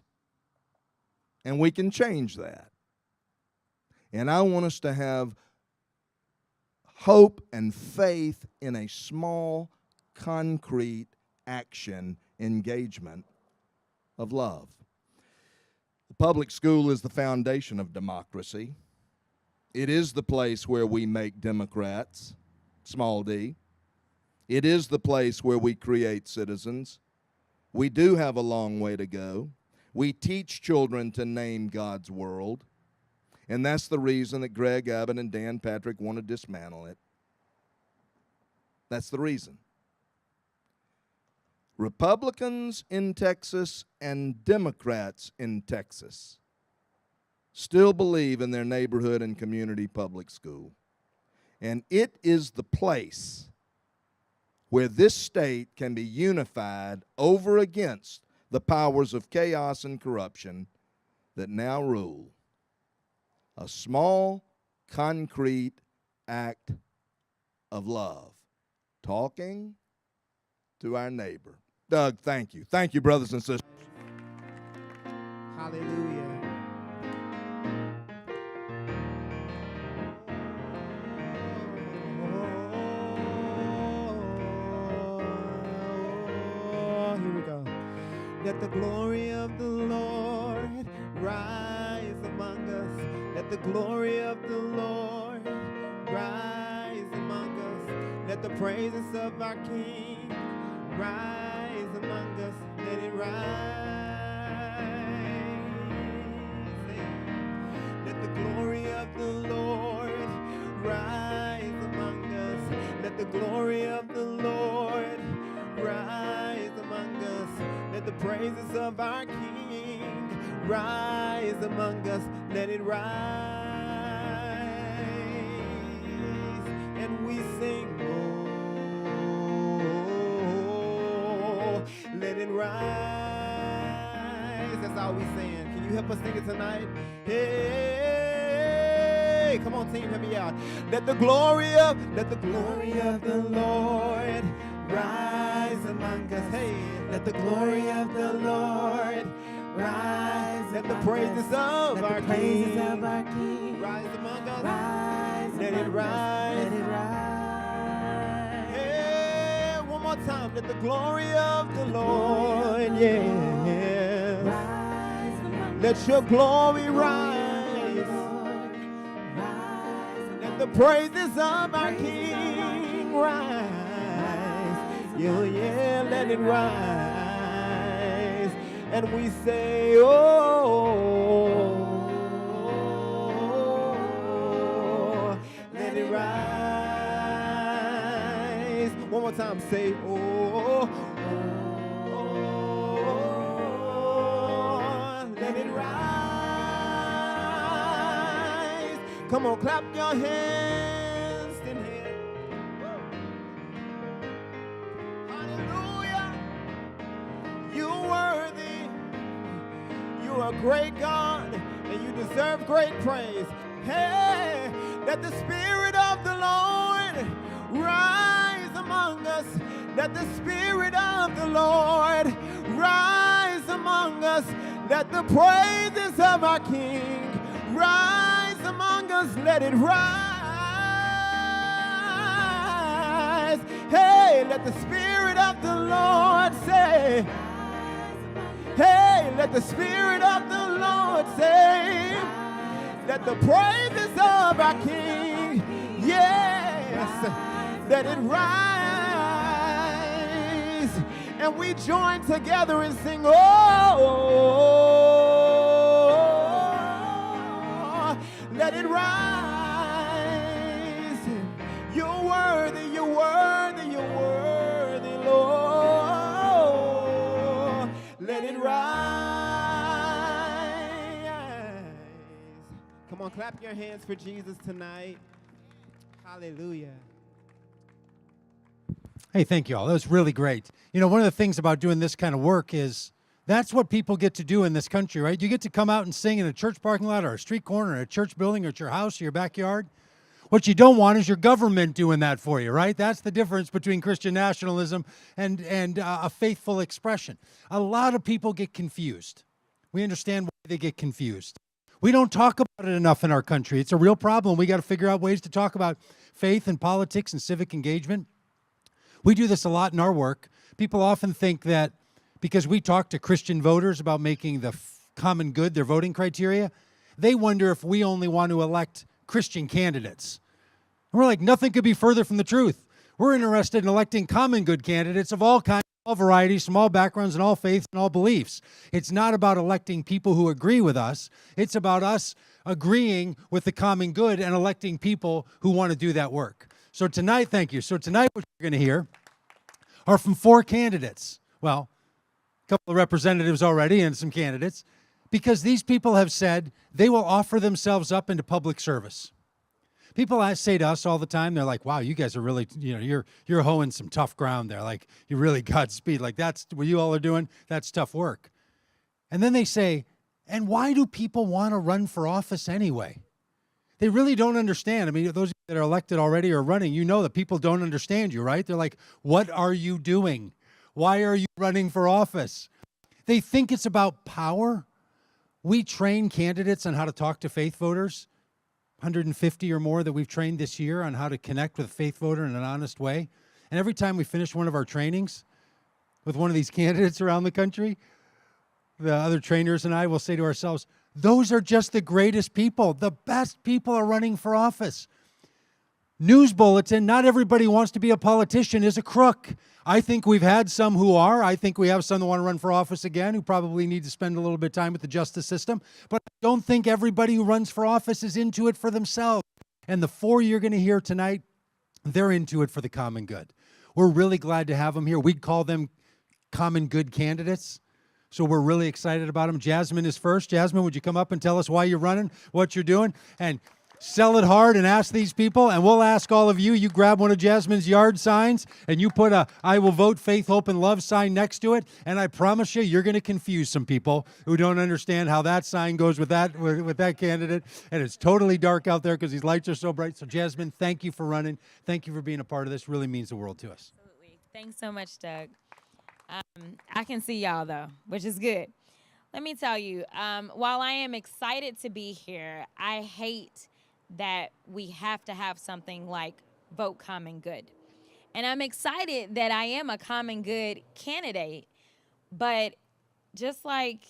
And we can change that. And I want us to have hope and faith in a small, concrete action engagement of love. The public school is the foundation of democracy. It is the place where we make Democrats, small d. It is the place where we create citizens. We do have a long way to go. We teach children to name God's world, and that's the reason that Greg Abbott and Dan Patrick want to dismantle it. That's the reason. Republicans in Texas and Democrats in Texas still believe in their neighborhood and community public school, and it is the place where this state can be unified over against the powers of chaos and corruption that now rule. A small, concrete act of love. Talking to our neighbor. Doug, thank you. Thank you, brothers and sisters. Hallelujah. Here we go. Let the glory of the Lord rise among us. Let the glory of the Lord rise among us. Let the praises of our King rise among us. Let it rise. Let the glory of the Lord rise among us. Let the glory of the Lord rise among us. Let the praises of our King rise among us. Let it rise. And we sing, oh, let it rise. That's all we saying. Can you help us sing it tonight? Hey, come on, team, help me out. Let the glory of the Lord rise among us. Hey, let the glory of the Lord rise. Let the praises of our King rise among us. Let it rise. Let it rise. Hey, one more time. Let the glory of the Lord, yes. Let your glory rise. Let the praises of our King rise. Yeah, let it rise. And we say, oh, let it rise. One more time, say, oh, let it rise. Come on, clap your hands in here. Hallelujah. You're worthy. You're a great God, and you deserve great praise. Hey, let the Spirit of the Lord rise among us. Let the Spirit of the Lord rise among us. Let the praises of our King rise among us. Let it rise. Hey, let the Spirit of the Lord say. Hey, let the Spirit of the Lord say. Let the praises of our King, yes, let it rise. And we join together and sing, oh, let it rise. You're worthy, you're worthy, you're worthy, Lord. Let it rise. Come on, clap your hands for Jesus tonight. Hallelujah. Hey, thank you all. That was really great. You know, one of the things about doing this kind of work is that's what people get to do in this country, right? You get to come out and sing in a church parking lot or a street corner or a church building or at your house or your backyard. What you don't want is your government doing that for you, right? That's the difference between Christian nationalism and a faithful expression. A lot of people get confused. We understand why they get confused. We don't talk about it enough in our country. It's a real problem. We got to figure out ways to talk about faith and politics and civic engagement. We do this a lot in our work. People often think that because we talk to Christian voters about making the common good their voting criteria, they wonder if we only want to elect Christian candidates. And we're like, nothing could be further from the truth. We're interested in electing common good candidates of all kinds, all varieties, from all backgrounds and all faiths and all beliefs. It's not about electing people who agree with us. It's about us agreeing with the common good and electing people who want to do that work. So tonight, thank you. So tonight what you're going to hear are from 4 candidates. Well, a couple of representatives already and some candidates, because these people have said they will offer themselves up into public service. People say to us all the time, they're like, wow, you guys are really, you're hoeing some tough ground there. Like, you really got speed. Like, that's what you all are doing. That's tough work. And then they say, and why do people want to run for office anyway? They really don't understand. I mean, those that are elected already or running, you know that people don't understand you, right? They're like, what are you doing? Why are you running for office? They think it's about power. We train candidates on how to talk to faith voters. 150 or more that we've trained this year on how to connect with a faith voter in an honest way. And every time we finish one of our trainings with one of these candidates around the country, the other trainers and I will say to ourselves, those are just the greatest people. The best people are running for office. News bulletin, not everybody who wants to be a politician is a crook. I think we've had some who are. I think we have some that want to run for office again who probably need to spend a little bit of time with the justice system. But I don't think everybody who runs for office is into it for themselves. And the 4 you're going to hear tonight, they're into it for the common good. We're really glad to have them here. We'd call them common good candidates. So we're really excited about them. Jasmine is first. Jasmine, would you come up and tell us why you're running, what you're doing? And sell it hard and ask these people, and we'll ask all of you. You grab one of Jasmine's yard signs, and you put a I will vote faith, hope, and love sign next to it, and I promise you, you're going to confuse some people who don't understand how that sign goes with that candidate, and it's totally dark out there because these lights are so bright. So, Jasmine, thank you for running. Thank you for being a part of this. Really means the world to us. Absolutely. Thanks so much, Doug. I can see y'all, though, which is good. Let me tell you, while I am excited to be here, I hate that we have to have something like vote common good. And I'm excited that I am a common good candidate. But just like,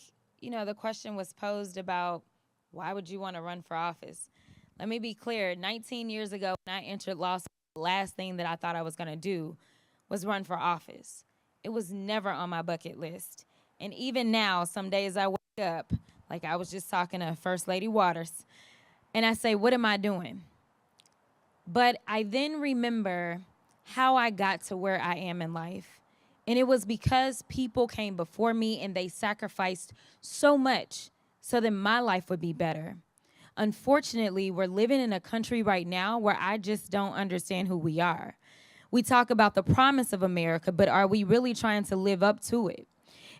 the question was posed about why would you want to run for office? Let me be clear. 19 years ago, when I entered law school, the last thing that I thought I was going to do was run for office. It was never on my bucket list. And even now, some days I wake up, like I was just talking to First Lady Waters, and I say, what am I doing? But I then remember how I got to where I am in life. And it was because people came before me and they sacrificed so much so that my life would be better. Unfortunately, we're living in a country right now where I just don't understand who we are. We talk about the promise of America, but are we really trying to live up to it?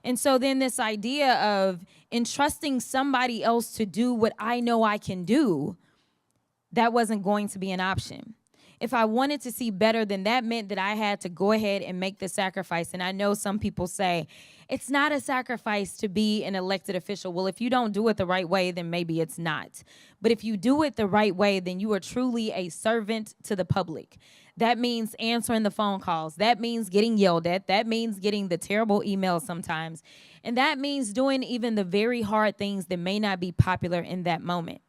And so then this idea of entrusting somebody else to do what I know I can do, that wasn't going to be an option. If I wanted to see better, then that meant that I had to go ahead and make the sacrifice. And I know some people say, it's not a sacrifice to be an elected official. Well, if you don't do it the right way, then maybe it's not. But if you do it the right way, then you are truly a servant to the public. That means answering the phone calls. That means getting yelled at. That means getting the terrible emails sometimes. And that means doing even the very hard things that may not be popular in that moment.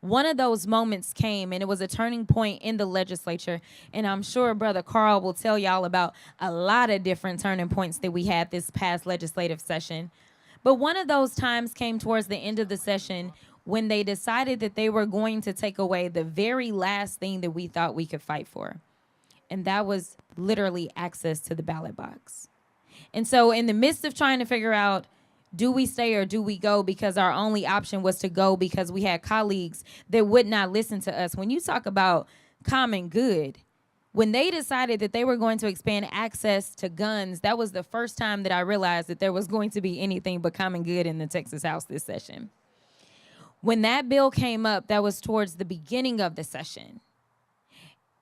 One of those moments came, and it was a turning point in the legislature, and I'm sure Brother Carl will tell y'all about a lot of different turning points that we had this past legislative session. But one of those times came towards the end of the session when they decided that they were going to take away the very last thing that we thought we could fight for, and that was literally access to the ballot box. And so in the midst of trying to figure out, do we stay or do we go, because our only option was to go because we had colleagues that would not listen to us. When you talk about common good, when they decided that they were going to expand access to guns, that was the first time that I realized that there was going to be anything but common good in the Texas House this session. When that bill came up, that was towards the beginning of the session.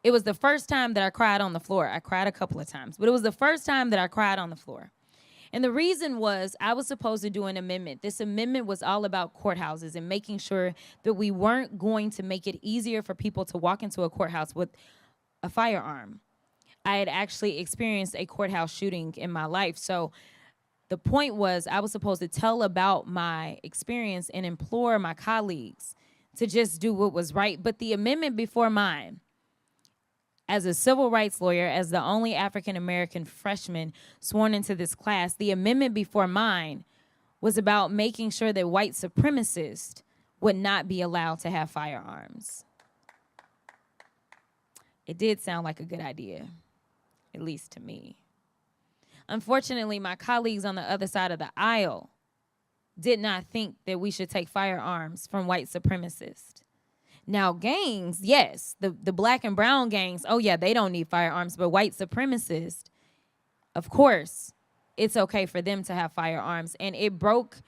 It was the first time that I cried on the floor. I cried a couple of times, but it was the first time that I cried on the floor. And the reason was I was supposed to do an amendment. This amendment was all about courthouses and making sure that we weren't going to make it easier for people to walk into a courthouse with a firearm. I had actually experienced a courthouse shooting in my life. So the point was I was supposed to tell about my experience and implore my colleagues to just do what was right. But the amendment before mine, as a civil rights lawyer, as the only African-American freshman sworn into this class, the amendment before mine was about making sure that white supremacists would not be allowed to have firearms. It did sound like a good idea, at least to me. Unfortunately, my colleagues on the other side of the aisle did not think that we should take firearms from white supremacists. Now, gangs, yes, the black and brown gangs, oh yeah, they don't need firearms, but white supremacists, of course, it's okay for them to have firearms. And it broke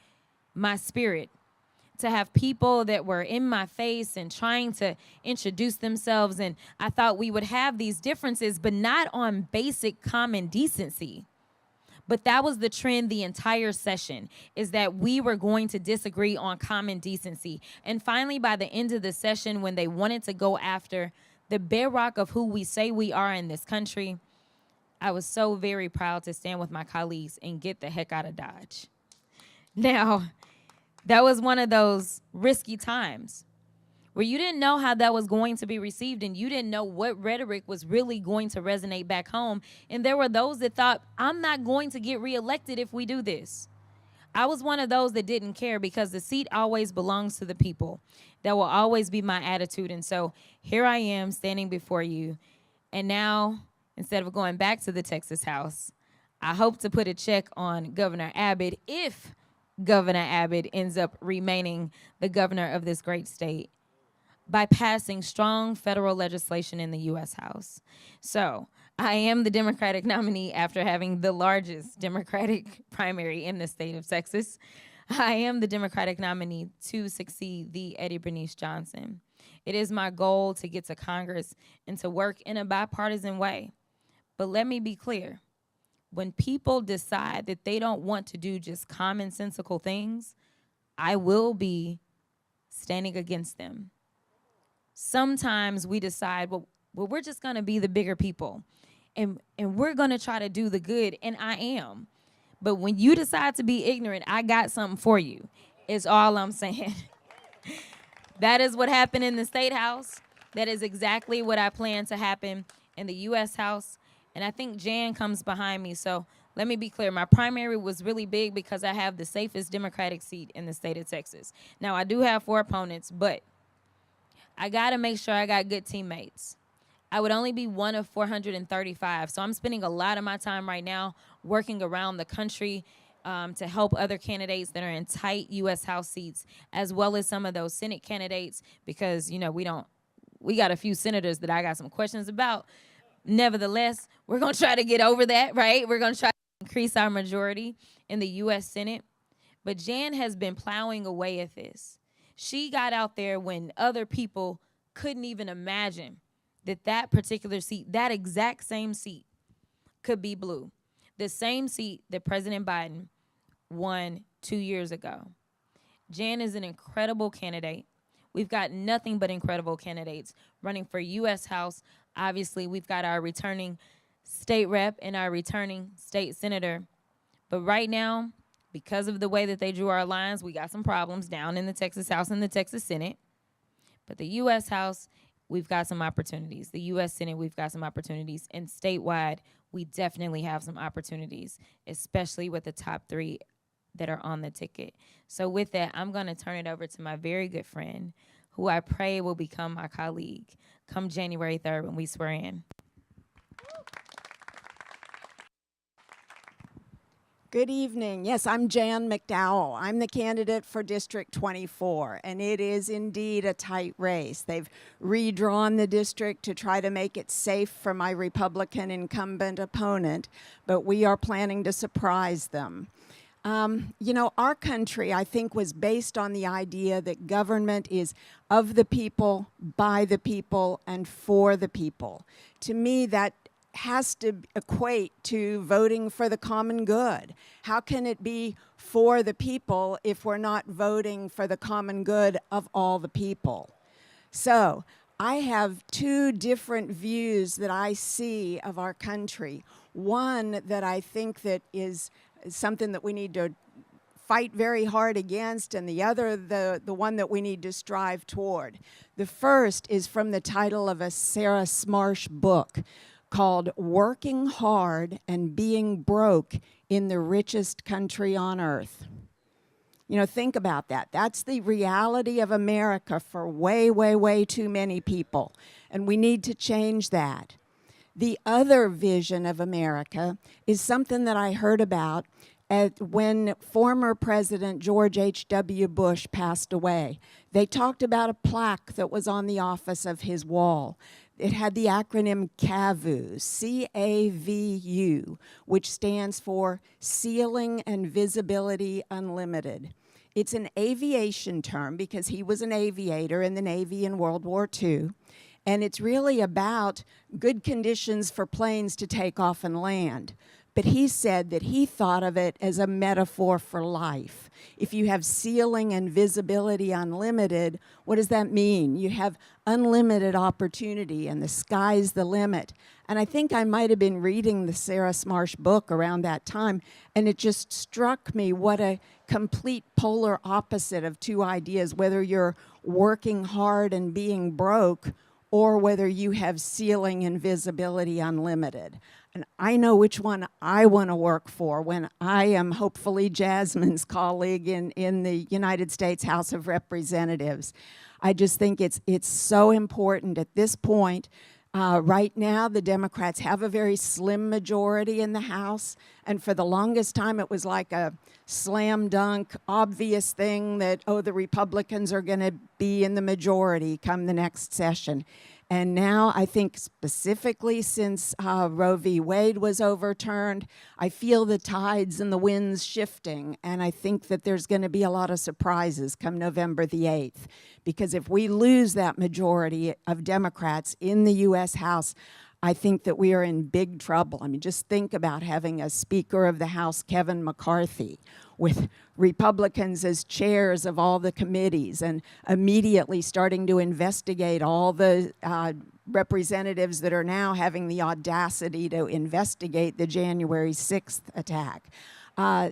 my spirit to have people that were in my face and trying to introduce themselves. And I thought we would have these differences, but not on basic common decency. But that was the trend the entire session, is that we were going to disagree on common decency. And finally, by the end of the session, when they wanted to go after the bedrock of who we say we are in this country, I was so very proud to stand with my colleagues and get the heck out of Dodge. Now, that was one of those risky times where you didn't know how that was going to be received, and you didn't know what rhetoric was really going to resonate back home. And there were those that thought, I'm not going to get reelected if we do this. I was one of those that didn't care, because the seat always belongs to the people. That will always be my attitude. And so here I am standing before you. And now, instead of going back to the Texas House, I hope to put a check on Governor Abbott if Governor Abbott ends up remaining the governor of this great state, by passing strong federal legislation in the U.S. House. So I am the Democratic nominee after having the largest Democratic primary in the state of Texas. I am the Democratic nominee to succeed the Eddie Bernice Johnson. It is my goal to get to Congress and to work in a bipartisan way. But let me be clear. When people decide that they don't want to do just commonsensical things, I will be standing against them. Sometimes we decide, well, we're just going to be the bigger people, and we're going to try to do the good, and I am. But when you decide to be ignorant, I got something for you, is all I'm saying. That is what happened in the State House. That is exactly what I plan to happen in the U.S. House, and I think Jan comes behind me. So let me be clear. My primary was really big because I have the safest Democratic seat in the state of Texas. Now, I do have 4 opponents, but I got to make sure I got good teammates. I would only be one of 435, so I'm spending a lot of my time right now working around the country to help other candidates that are in tight U.S. House seats, as well as some of those Senate candidates, because, you know, we got a few senators that I got some questions about. Nevertheless, we're going to try to get over that, right? We're going to try to increase our majority in the U.S. Senate. But Jan has been plowing away at this. She got out there when other people couldn't even imagine that particular seat, that exact same seat, could be blue. The same seat that President Biden won 2 years ago. Jan is an incredible candidate. We've got nothing but incredible candidates running for U.S. House. Obviously, we've got our returning state rep and our returning state senator. But right now, because of the way that they drew our lines, we got some problems down in the Texas House and the Texas Senate. But the U.S. House, we've got some opportunities. The U.S. Senate, we've got some opportunities. And statewide, we definitely have some opportunities, especially with the top 3 that are on the ticket. So with that, I'm going to turn it over to my very good friend, who I pray will become my colleague come January 3rd when we swear in. Good evening. Yes, I'm Jan McDowell. I'm the candidate for District 24, and it is indeed a tight race. They've redrawn the district to try to make it safe for my Republican incumbent opponent, but we are planning to surprise them. You know, our country, I think, was based on the idea that government is of the people, by the people, and for the people. To me, that has to equate to voting for the common good. How can it be for the people if we're not voting for the common good of all the people? So I have 2 different views that I see of our country. One that I think that is something that we need to fight very hard against, and the other, the one that we need to strive toward. The first is from the title of a Sarah Smarsh book called Working Hard and Being Broke in the Richest Country on Earth. You know, think about that. That's the reality of America for way, way, way too many people, and we need to change that. The other vision of America is something that I heard about when former President George H.W. Bush passed away. They talked about a plaque that was on the office of his wall. It had the acronym CAVU, C-A-V-U, which stands for Ceiling and Visibility Unlimited. It's an aviation term because he was an aviator in the Navy in World War II. And it's really about good conditions for planes to take off and land. But he said that he thought of it as a metaphor for life. If you have ceiling and visibility unlimited, what does that mean? You have unlimited opportunity and the sky's the limit. And I think I might have been reading the Sarah Smarsh book around that time, and it just struck me what a complete polar opposite of 2 ideas, whether you're working hard and being broke, or whether you have ceiling and visibility unlimited. And I know which one I want to work for when I am hopefully Jasmine's colleague in the United States House of Representatives. I just think it's so important at this point. Right now, the Democrats have a very slim majority in the House, and for the longest time, it was like a slam dunk, obvious thing that, oh, the Republicans are going to be in the majority come the next session. And now I think specifically since Roe v. Wade was overturned, I feel the tides and the winds shifting, and I think that there's going to be a lot of surprises come November the 8th. Because if we lose that majority of Democrats in the U.S. House, I think that we are in big trouble. I mean, just think about having a Speaker of the House, Kevin McCarthy, with Republicans as chairs of all the committees and immediately starting to investigate all the representatives that are now having the audacity to investigate the January 6th attack.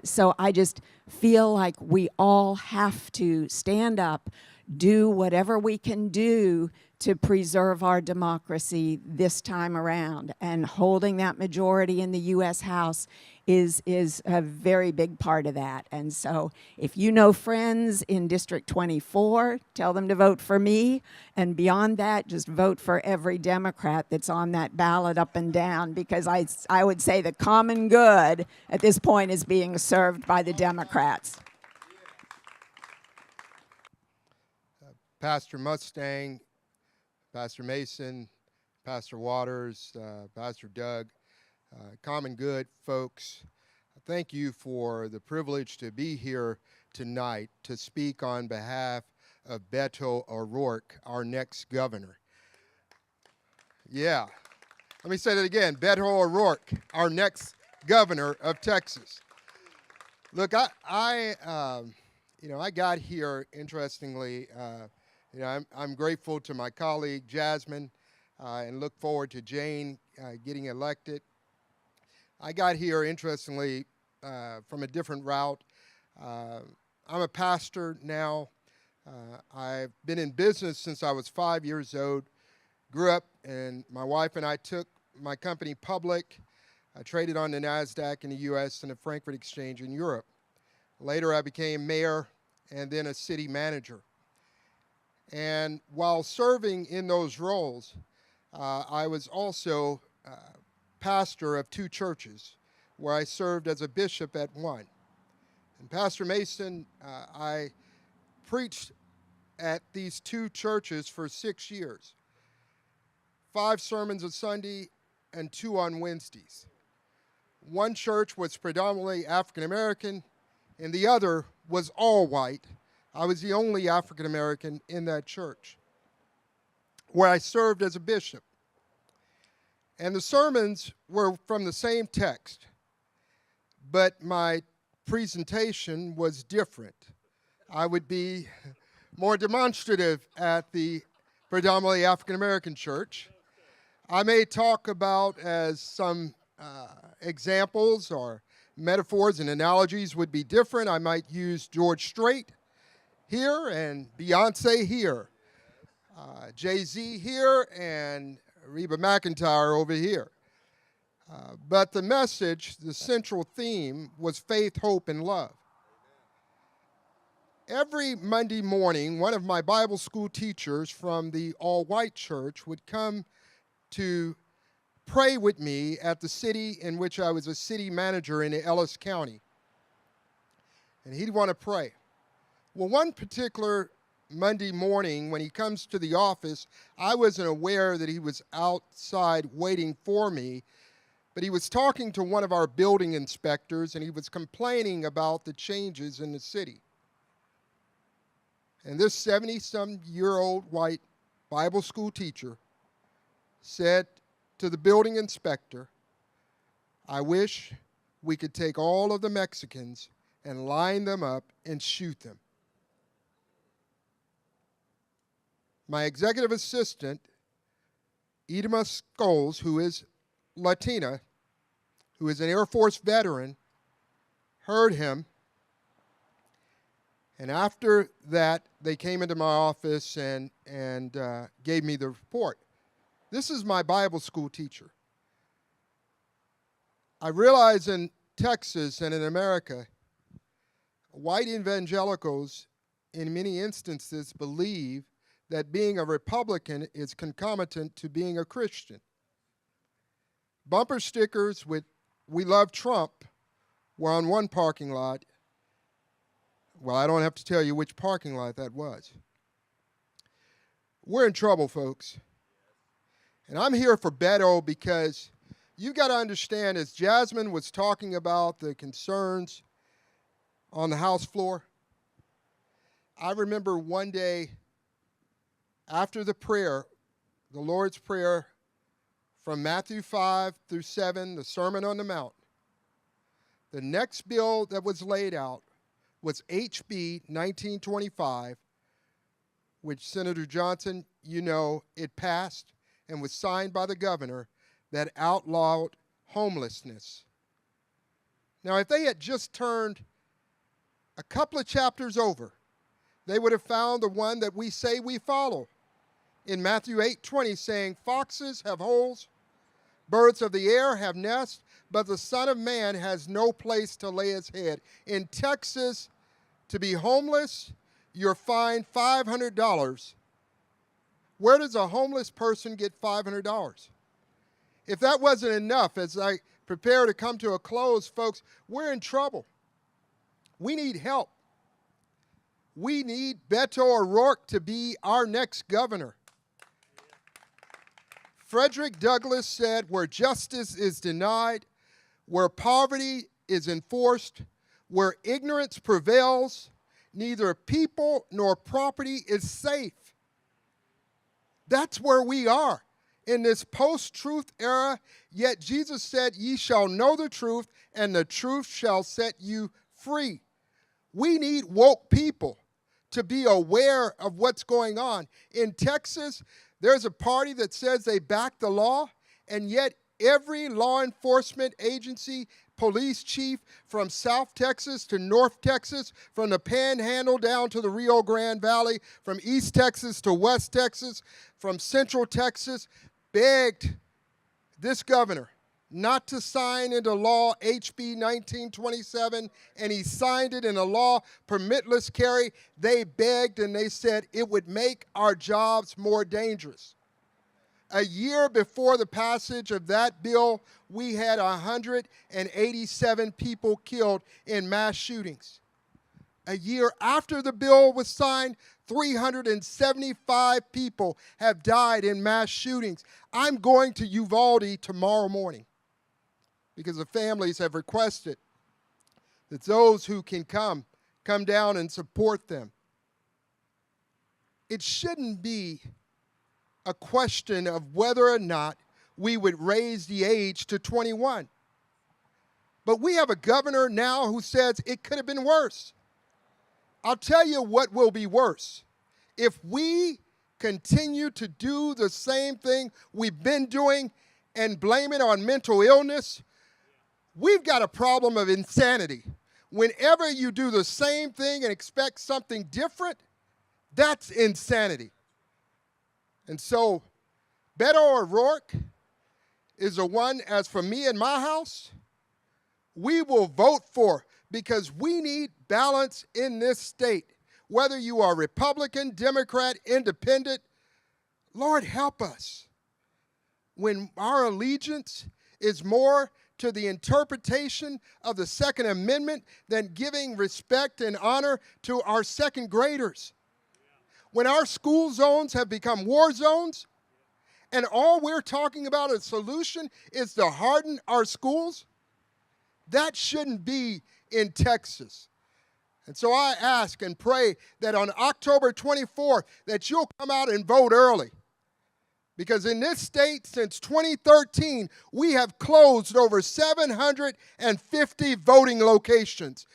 So I just feel like we all have to stand up, do whatever we can do to preserve our democracy this time around. And holding that majority in the U.S. House is a very big part of that. And so if you know friends in District 24, tell them to vote for me. And beyond that, just vote for every Democrat that's on that ballot up and down, because I would say the common good at this point is being served by the Democrats. Pastor Mustang, Pastor Mason, Pastor Waters, Pastor Doug, common good folks, thank you for the privilege to be here tonight to speak on behalf of Beto O'Rourke, our next governor. Yeah, let me say that again, Beto O'Rourke, our next governor of Texas. Look, I got here, interestingly, I'm grateful to my colleague Jasmine and look forward to Jane getting elected. I got here, interestingly, from a different route. I'm a pastor now. I've been in business since I was 5 years old. Grew up, and my wife and I took my company public. I traded on the NASDAQ in the U.S. and the Frankfurt Exchange in Europe. Later, I became mayor and then a city manager. And while serving in those roles, I was also pastor of 2 churches, where I served as a bishop at one. And Pastor Mason, I preached at these 2 churches for 6 years. 5 sermons a Sunday and 2 on Wednesdays. One church was predominantly African American, and the other was all white. I was the only African American in that church, where I served as a bishop. And the sermons were from the same text, but my presentation was different. I would be more demonstrative at the predominantly African American church. I may talk about, as some examples or metaphors and analogies would be different. I might use George Strait here and Beyonce here, Jay-Z here and Reba McEntire over here. But the message, the central theme, was faith, hope, and love. Every Monday morning, one of my Bible school teachers from the all-white church would come to pray with me at the city in which I was a city manager in Ellis County. And he'd want to pray. Well, one particular Monday morning when he comes to the office, I wasn't aware that he was outside waiting for me, but he was talking to one of our building inspectors, and he was complaining about the changes in the city. And this 70-some-year-old white Bible school teacher said to the building inspector, "I wish we could take all of the Mexicans and line them up and shoot them." My executive assistant, Edema Scholes, who is Latina, who is an Air Force veteran, heard him. And after that, they came into my office and gave me the report. This is my Bible school teacher. I realize in Texas and in America, white evangelicals in many instances believe that being a Republican is concomitant to being a Christian. Bumper stickers with "We love Trump" were on one parking lot. Well, I don't have to tell you which parking lot that was. We're in trouble, folks. And I'm here for Beto because you got to understand, as Jasmine was talking about the concerns on the House floor, I remember one day after the prayer, the Lord's Prayer from Matthew 5 through 7, the Sermon on the Mount, the next bill that was laid out was HB 1925, which Senator Johnson, you know, it passed and was signed by the governor, that outlawed homelessness. Now, if they had just turned a couple of chapters over they would have found the one that we say we follow. In Matthew 8:20, saying, foxes have holes, birds of the air have nests, but the Son of Man has no place to lay his head. In Texas, to be homeless, you're fined $500. Where does a homeless person get $500? If that wasn't enough, as I prepare to come to a close, folks, we're in trouble. We need help. We need Beto O'Rourke to be our next governor. Frederick Douglass said, where justice is denied, where poverty is enforced, where ignorance prevails, neither people nor property is safe. That's where we are in this post-truth era, yet Jesus said, ye shall know the truth, and the truth shall set you free. We need woke people to be aware of what's going on. In Texas, there's a party that says they back the law, and yet every law enforcement agency, police chief from South Texas to North Texas, from the Panhandle down to the Rio Grande Valley, from East Texas to West Texas, from Central Texas, begged this governor not to sign into law HB 1927, and he signed it into law, permitless carry. They begged and they said it would make our jobs more dangerous. A year before the passage of that bill, we had 187 people killed in mass shootings. A year after the bill was signed, 375 people have died in mass shootings. I'm going to Uvalde tomorrow morning because the families have requested that those who can come down and support them. It shouldn't be a question of whether or not we would raise the age to 21. But we have a governor now who says it could have been worse. I'll tell you what will be worse. If we continue to do the same thing we've been doing and blame it on mental illness, we've got a problem of insanity. Whenever you do the same thing and expect something different, that's insanity. And so, Beto O'Rourke is the one, as for me and my house, we will vote for, because we need balance in this state. Whether you are Republican, Democrat, Independent, Lord help us. When our allegiance is more to the interpretation of the Second Amendment than giving respect and honor to our second graders. When our school zones have become war zones, and all we're talking about as a solution is to harden our schools, that shouldn't be in Texas. And so I ask and pray that on October 24th, that you'll come out and vote early. Because in this state, since 2013, we have closed over 750 voting locations.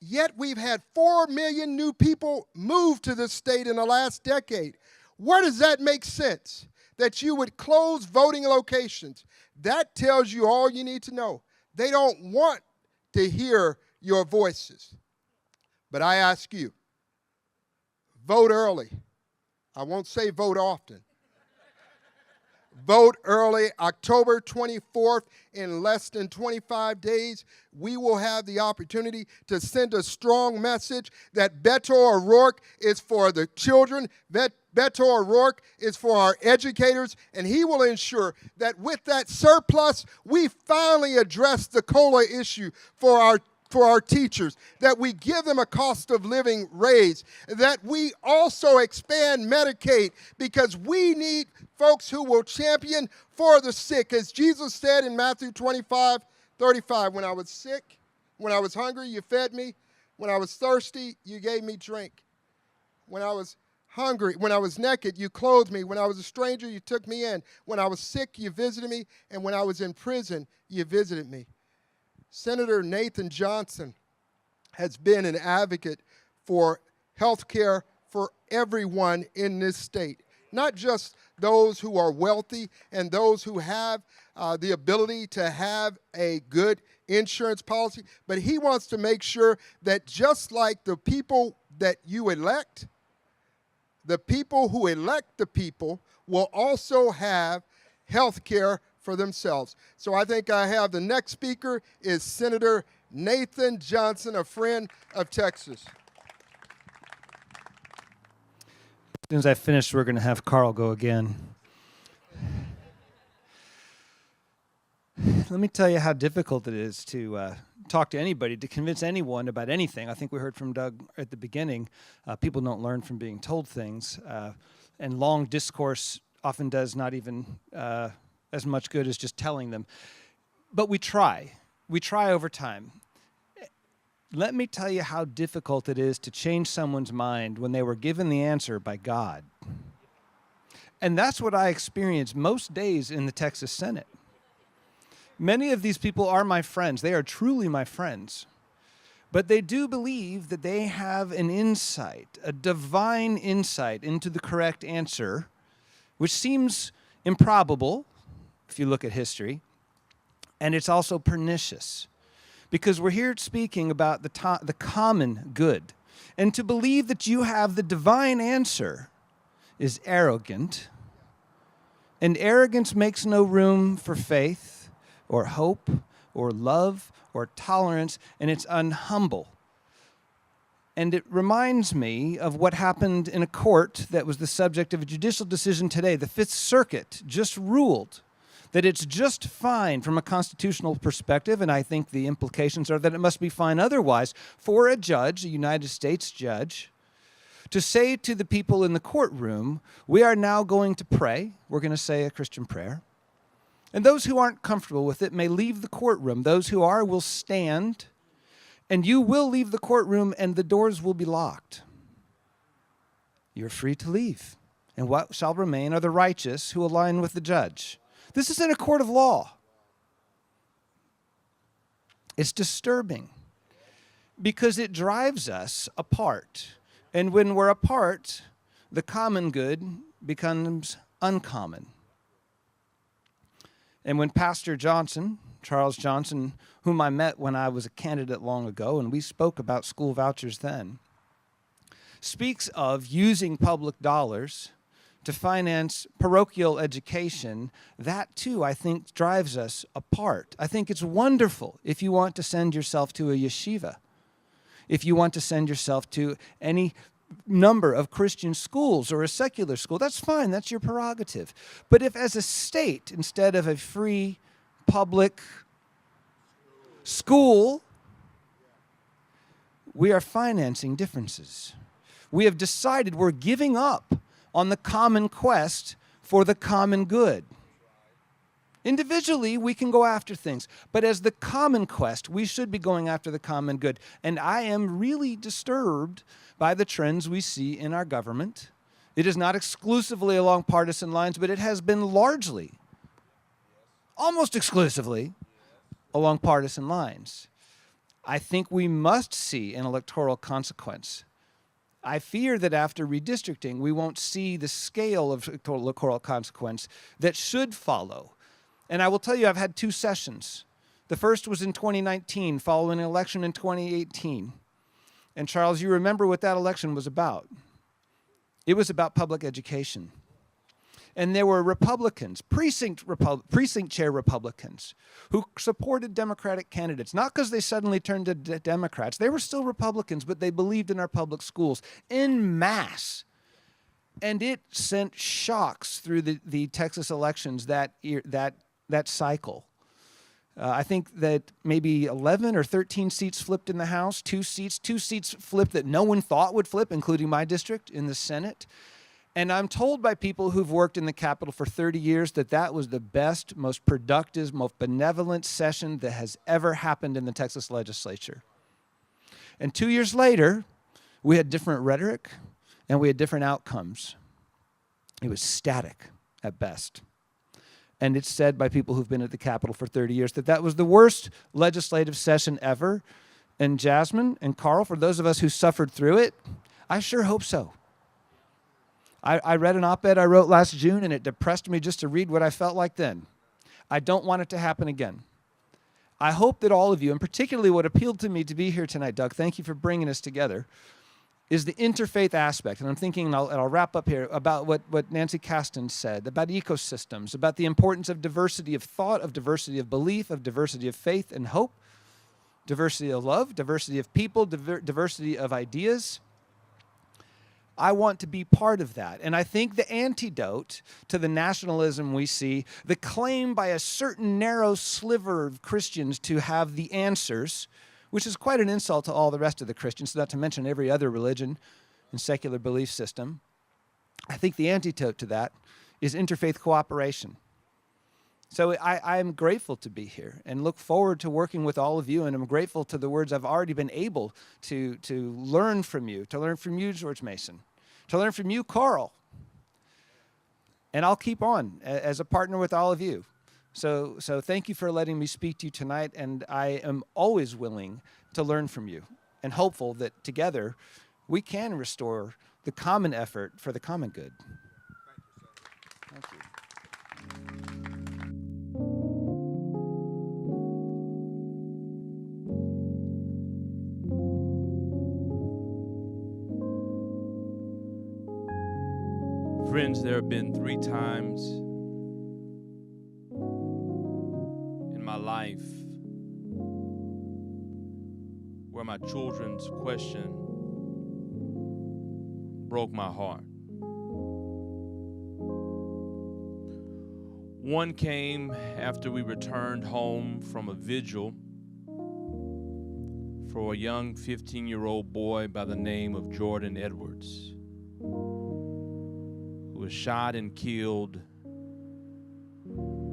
Yet we've had 4 million new people move to this state in the last decade. Where does that make sense? That you would close voting locations. That tells you all you need to know. They don't want to hear your voices. But I ask you, vote early. I won't say vote often. Vote early, October 24th. In less than 25 days, we will have the opportunity to send a strong message that Beto O'Rourke is for the children, Beto O'Rourke is for our educators, and he will ensure that with that surplus, we finally address the COLA issue for our teachers, that we give them a cost of living raise, that we also expand Medicaid, because we need folks who will champion for the sick. As Jesus said in Matthew 25:35, when I was sick, when I was hungry, you fed me. When I was thirsty, you gave me drink. When I was hungry, when I was naked, you clothed me. When I was a stranger, you took me in. When I was sick, you visited me. And when I was in prison, you visited me. Senator Nathan Johnson has been an advocate for health care for everyone in this state, not just those who are wealthy and those who have the ability to have a good insurance policy, but he wants to make sure that just like the people that you elect, the people who elect the people will also have health care for themselves. So I think I have the next speaker is Senator Nathan Johnson, a friend of Texas. As soon as I finish, we're going to have Carl go again. Let me tell you how difficult it is to talk to anybody, to convince anyone about anything. I think we heard from Doug at the beginning. People don't learn from being told things. And long discourse often does not even as much good as just telling them. But we try. We try over time. Let me tell you how difficult it is to change someone's mind when they were given the answer by God. And that's what I experience most days in the Texas Senate. Many of these people are my friends. They are truly my friends. But they do believe that they have an insight, a divine insight into the correct answer, which seems improbable if you look at history. And it's also pernicious, because we're here speaking about the common good. And to believe that you have the divine answer is arrogant. And arrogance makes no room for faith or hope or love or tolerance, and it's unhumble. And it reminds me of what happened in a court that was the subject of a judicial decision today. The Fifth Circuit just ruled that it's just fine from a constitutional perspective, and I think the implications are that it must be fine otherwise, for a judge, a United States judge, to say to the people in the courtroom, we are now going to pray. We're going to say a Christian prayer. And those who aren't comfortable with it may leave the courtroom. Those who are will stand, and you will leave the courtroom, and the doors will be locked. You're free to leave. And what shall remain are the righteous who align with the judge. This is in a court of law. It's disturbing because it drives us apart. And when we're apart, the common good becomes uncommon. And when Pastor Johnson, Charles Johnson, whom I met when I was a candidate long ago, and we spoke about school vouchers then, speaks of using public dollars to finance parochial education, that too, I think, drives us apart. I think it's wonderful if you want to send yourself to a yeshiva, if you want to send yourself to any number of Christian schools or a secular school, that's fine, that's your prerogative. But if as a state, instead of a free public school, we are financing differences. We have decided we're giving up on the common quest for the common good. Individually, we can go after things, but as the common quest, we should be going after the common good. And I am really disturbed by the trends we see in our government. It is not exclusively along partisan lines, but it has been largely, almost exclusively, along partisan lines. I think we must see an electoral consequence. I fear that after redistricting, we won't see the scale of electoral consequence that should follow. And I will tell you, I've had two sessions. The first was in 2019, following an election in 2018. And Charles, you remember what that election was about. It was about public education. And there were Republicans, precinct chair Republicans, who supported Democratic candidates, not because they suddenly turned to Democrats. They were still Republicans, but they believed in our public schools en masse. And it sent shocks through the Texas elections that cycle. I think that maybe 11 or 13 seats flipped in the House, two seats flipped that no one thought would flip, including my district in the Senate. And I'm told by people who've worked in the Capitol for 30 years that that was the best, most productive, most benevolent session that has ever happened in the Texas legislature. And 2 years later, we had different rhetoric and we had different outcomes. It was static at best. And it's said by people who've been at the Capitol for 30 years that that was the worst legislative session ever. And Jasmine and Carl, for those of us who suffered through it, I sure hope so. I read an op-ed I wrote last June, and it depressed me just to read what I felt like then. I don't want it to happen again. I hope that all of you, and particularly what appealed to me to be here tonight, Doug, thank you for bringing us together. is the interfaith aspect. And I'm thinking, and I'll wrap up here, about what Nancy Kasten said, about ecosystems, about the importance of diversity of thought, of diversity of belief, of diversity of faith and hope, diversity of love, diversity of people, diversity of ideas. I want to be part of that. And I think the antidote to the nationalism we see, the claim by a certain narrow sliver of Christians to have the answers, which is quite an insult to all the rest of the Christians, not to mention every other religion and secular belief system. I think the antidote to that is interfaith cooperation. So I am grateful to be here and look forward to working with all of you, and I'm grateful to the words I've already been able to learn from you, George Mason, to learn from you, Carl. And I'll keep on as a partner with all of you. So thank you for letting me speak to you tonight, and I am always willing to learn from you and hopeful that together we can restore the common effort for the common good. Thank you. Friends, there have been 3 times in my life where my children's question broke my heart. One came after we returned home from a vigil for a young 15-year-old boy by the name of Jordan Edwards, who was shot and killed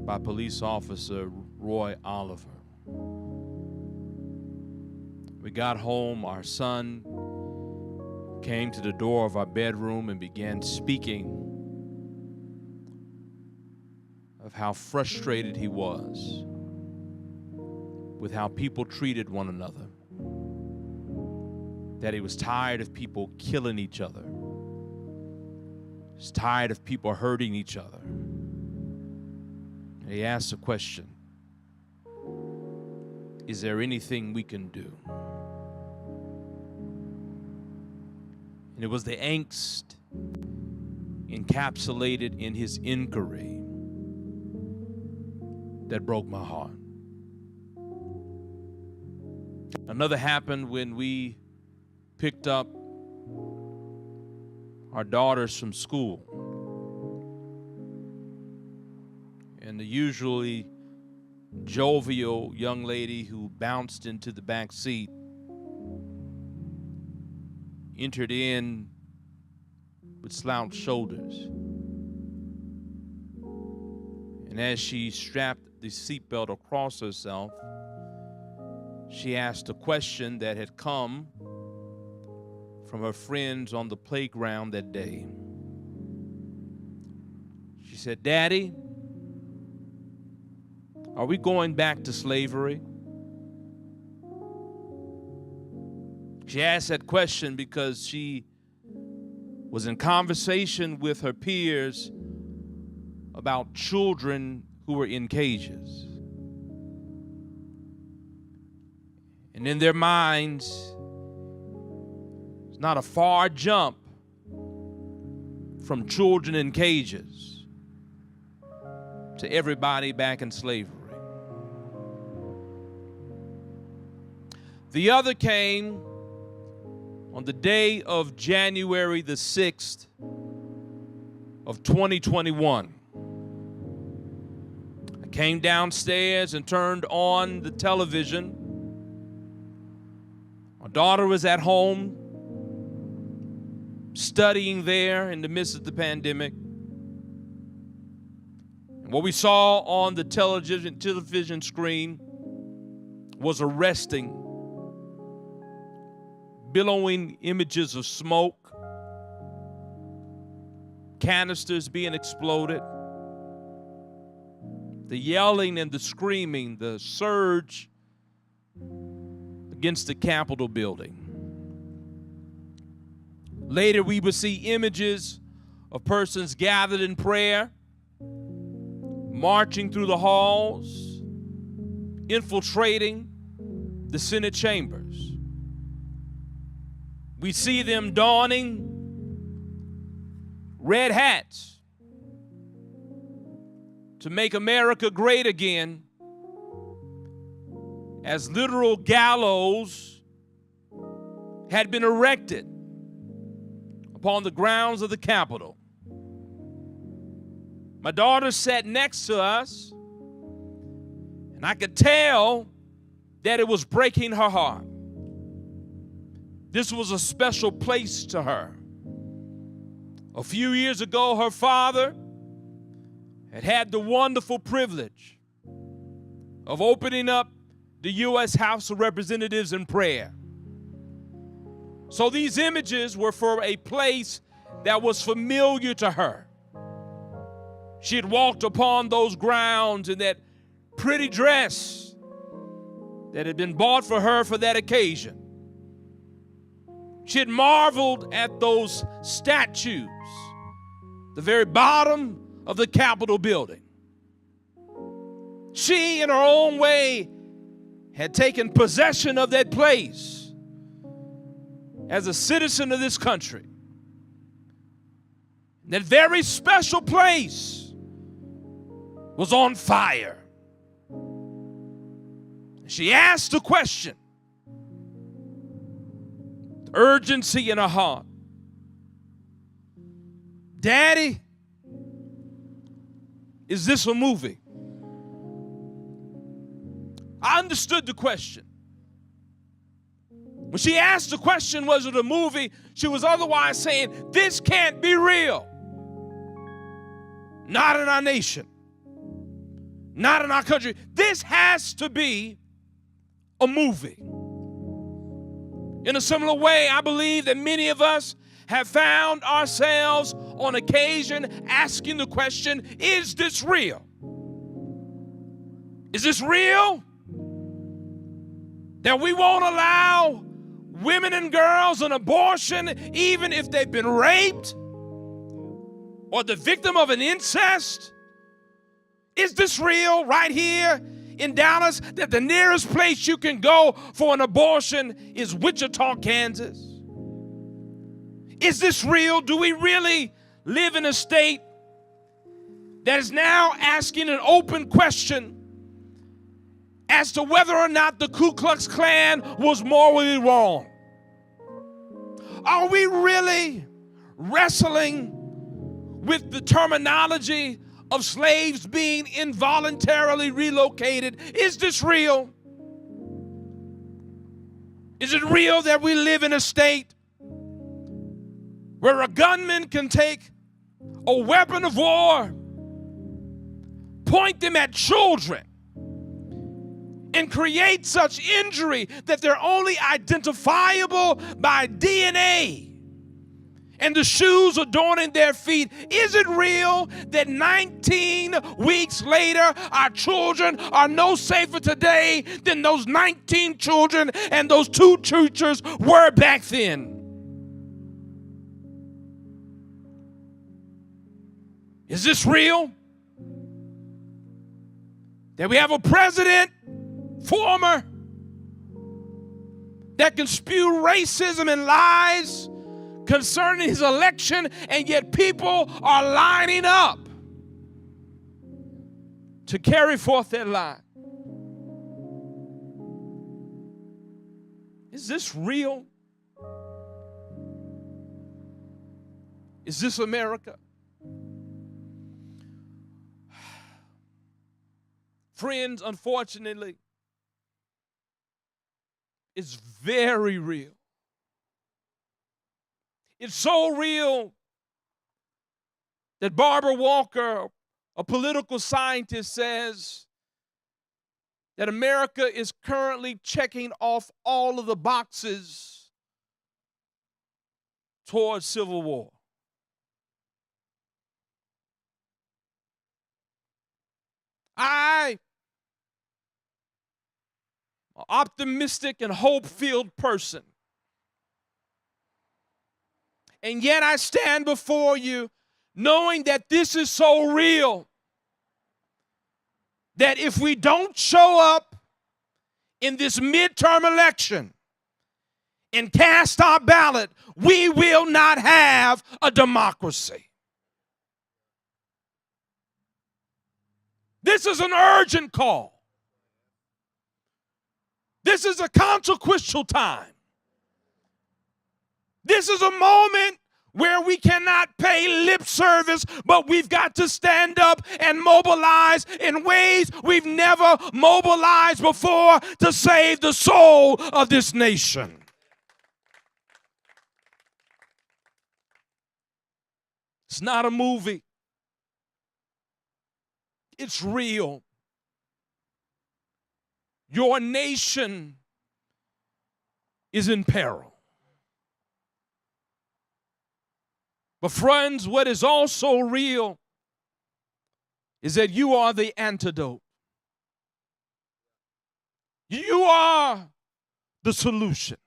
by police officer Roy Oliver. We got home, our son came to the door of our bedroom and began speaking of how frustrated he was with how people treated one another, that he was tired of people killing each other. He's tired of people hurting each other. And he asked the question, is there anything we can do? And it was the angst encapsulated in his inquiry that broke my heart. Another happened when we picked up our daughters from school. And the usually jovial young lady who bounced into the back seat entered in with slouched shoulders. And as she strapped the seatbelt across herself, she asked a question that had come from her friends on the playground that day. She said, "Daddy, are we going back to slavery?" She asked that question because she was in conversation with her peers about children who were in cages. And in their minds, it's not a far jump from children in cages to everybody back in slavery. The other came on the day of January the 6th of 2021. I came downstairs and turned on the television. My daughter was at home studying there in the midst of the pandemic. And what we saw on the television screen was arresting, billowing images of smoke, canisters being exploded, the yelling and the screaming, the surge against the Capitol building. Later, we would see images of persons gathered in prayer, marching through the halls, infiltrating the Senate chambers. We see them donning red hats to make America great again, as literal gallows had been erected upon the grounds of the Capitol. My daughter sat next to us, and I could tell that it was breaking her heart. This was a special place to her. A few years ago, her father had the wonderful privilege of opening up the U.S. House of Representatives in prayer. So these images were for a place that was familiar to her. She had walked upon those grounds in that pretty dress that had been bought for her for that occasion. She had marveled at those statues, the very bottom of the Capitol building. She, in her own way, had taken possession of that place as a citizen of this country. That very special place was on fire. She asked a question, the urgency in her heart. Daddy, is this a movie? I understood the question. When she asked the question, was it a movie, she was otherwise saying, this can't be real. Not in our nation. Not in our country. This has to be a movie. In a similar way, I believe that many of us have found ourselves on occasion asking the question, is this real? Is this real? That we won't allow women and girls an abortion even if they've been raped or the victim of an incest? Is this real right here in Dallas, that the nearest place you can go for an abortion is Wichita, Kansas? Is this real? Do we really live in a state that is now asking an open question as to whether or not the Ku Klux Klan was morally wrong? Are we really wrestling with the terminology of slaves being involuntarily relocated? Is this real? Is it real that we live in a state where a gunman can take a weapon of war, point them at children, and create such injury that they're only identifiable by DNA and the shoes adorning their feet? Is it real that 19 weeks later our children are no safer today than those 19 children and those 2 teachers were back then? Is this real? That we have a president, former, that can spew racism and lies concerning his election, and yet people are lining up to carry forth that lie? Is this real? Is this America? Friends, unfortunately, it's very real. It's so real that Barbara Walker, a political scientist, says that America is currently checking off all of the boxes towards civil war. I'm an optimistic and hope-filled person. And yet I stand before you knowing that this is so real that if we don't show up in this midterm election and cast our ballot, we will not have a democracy. This is an urgent call. This is a consequential time. This is a moment where we cannot pay lip service, but we've got to stand up and mobilize in ways we've never mobilized before to save the soul of this nation. It's not a movie. It's real. Your nation is in peril. But friends, what is also real is that you are the antidote. You are the solution.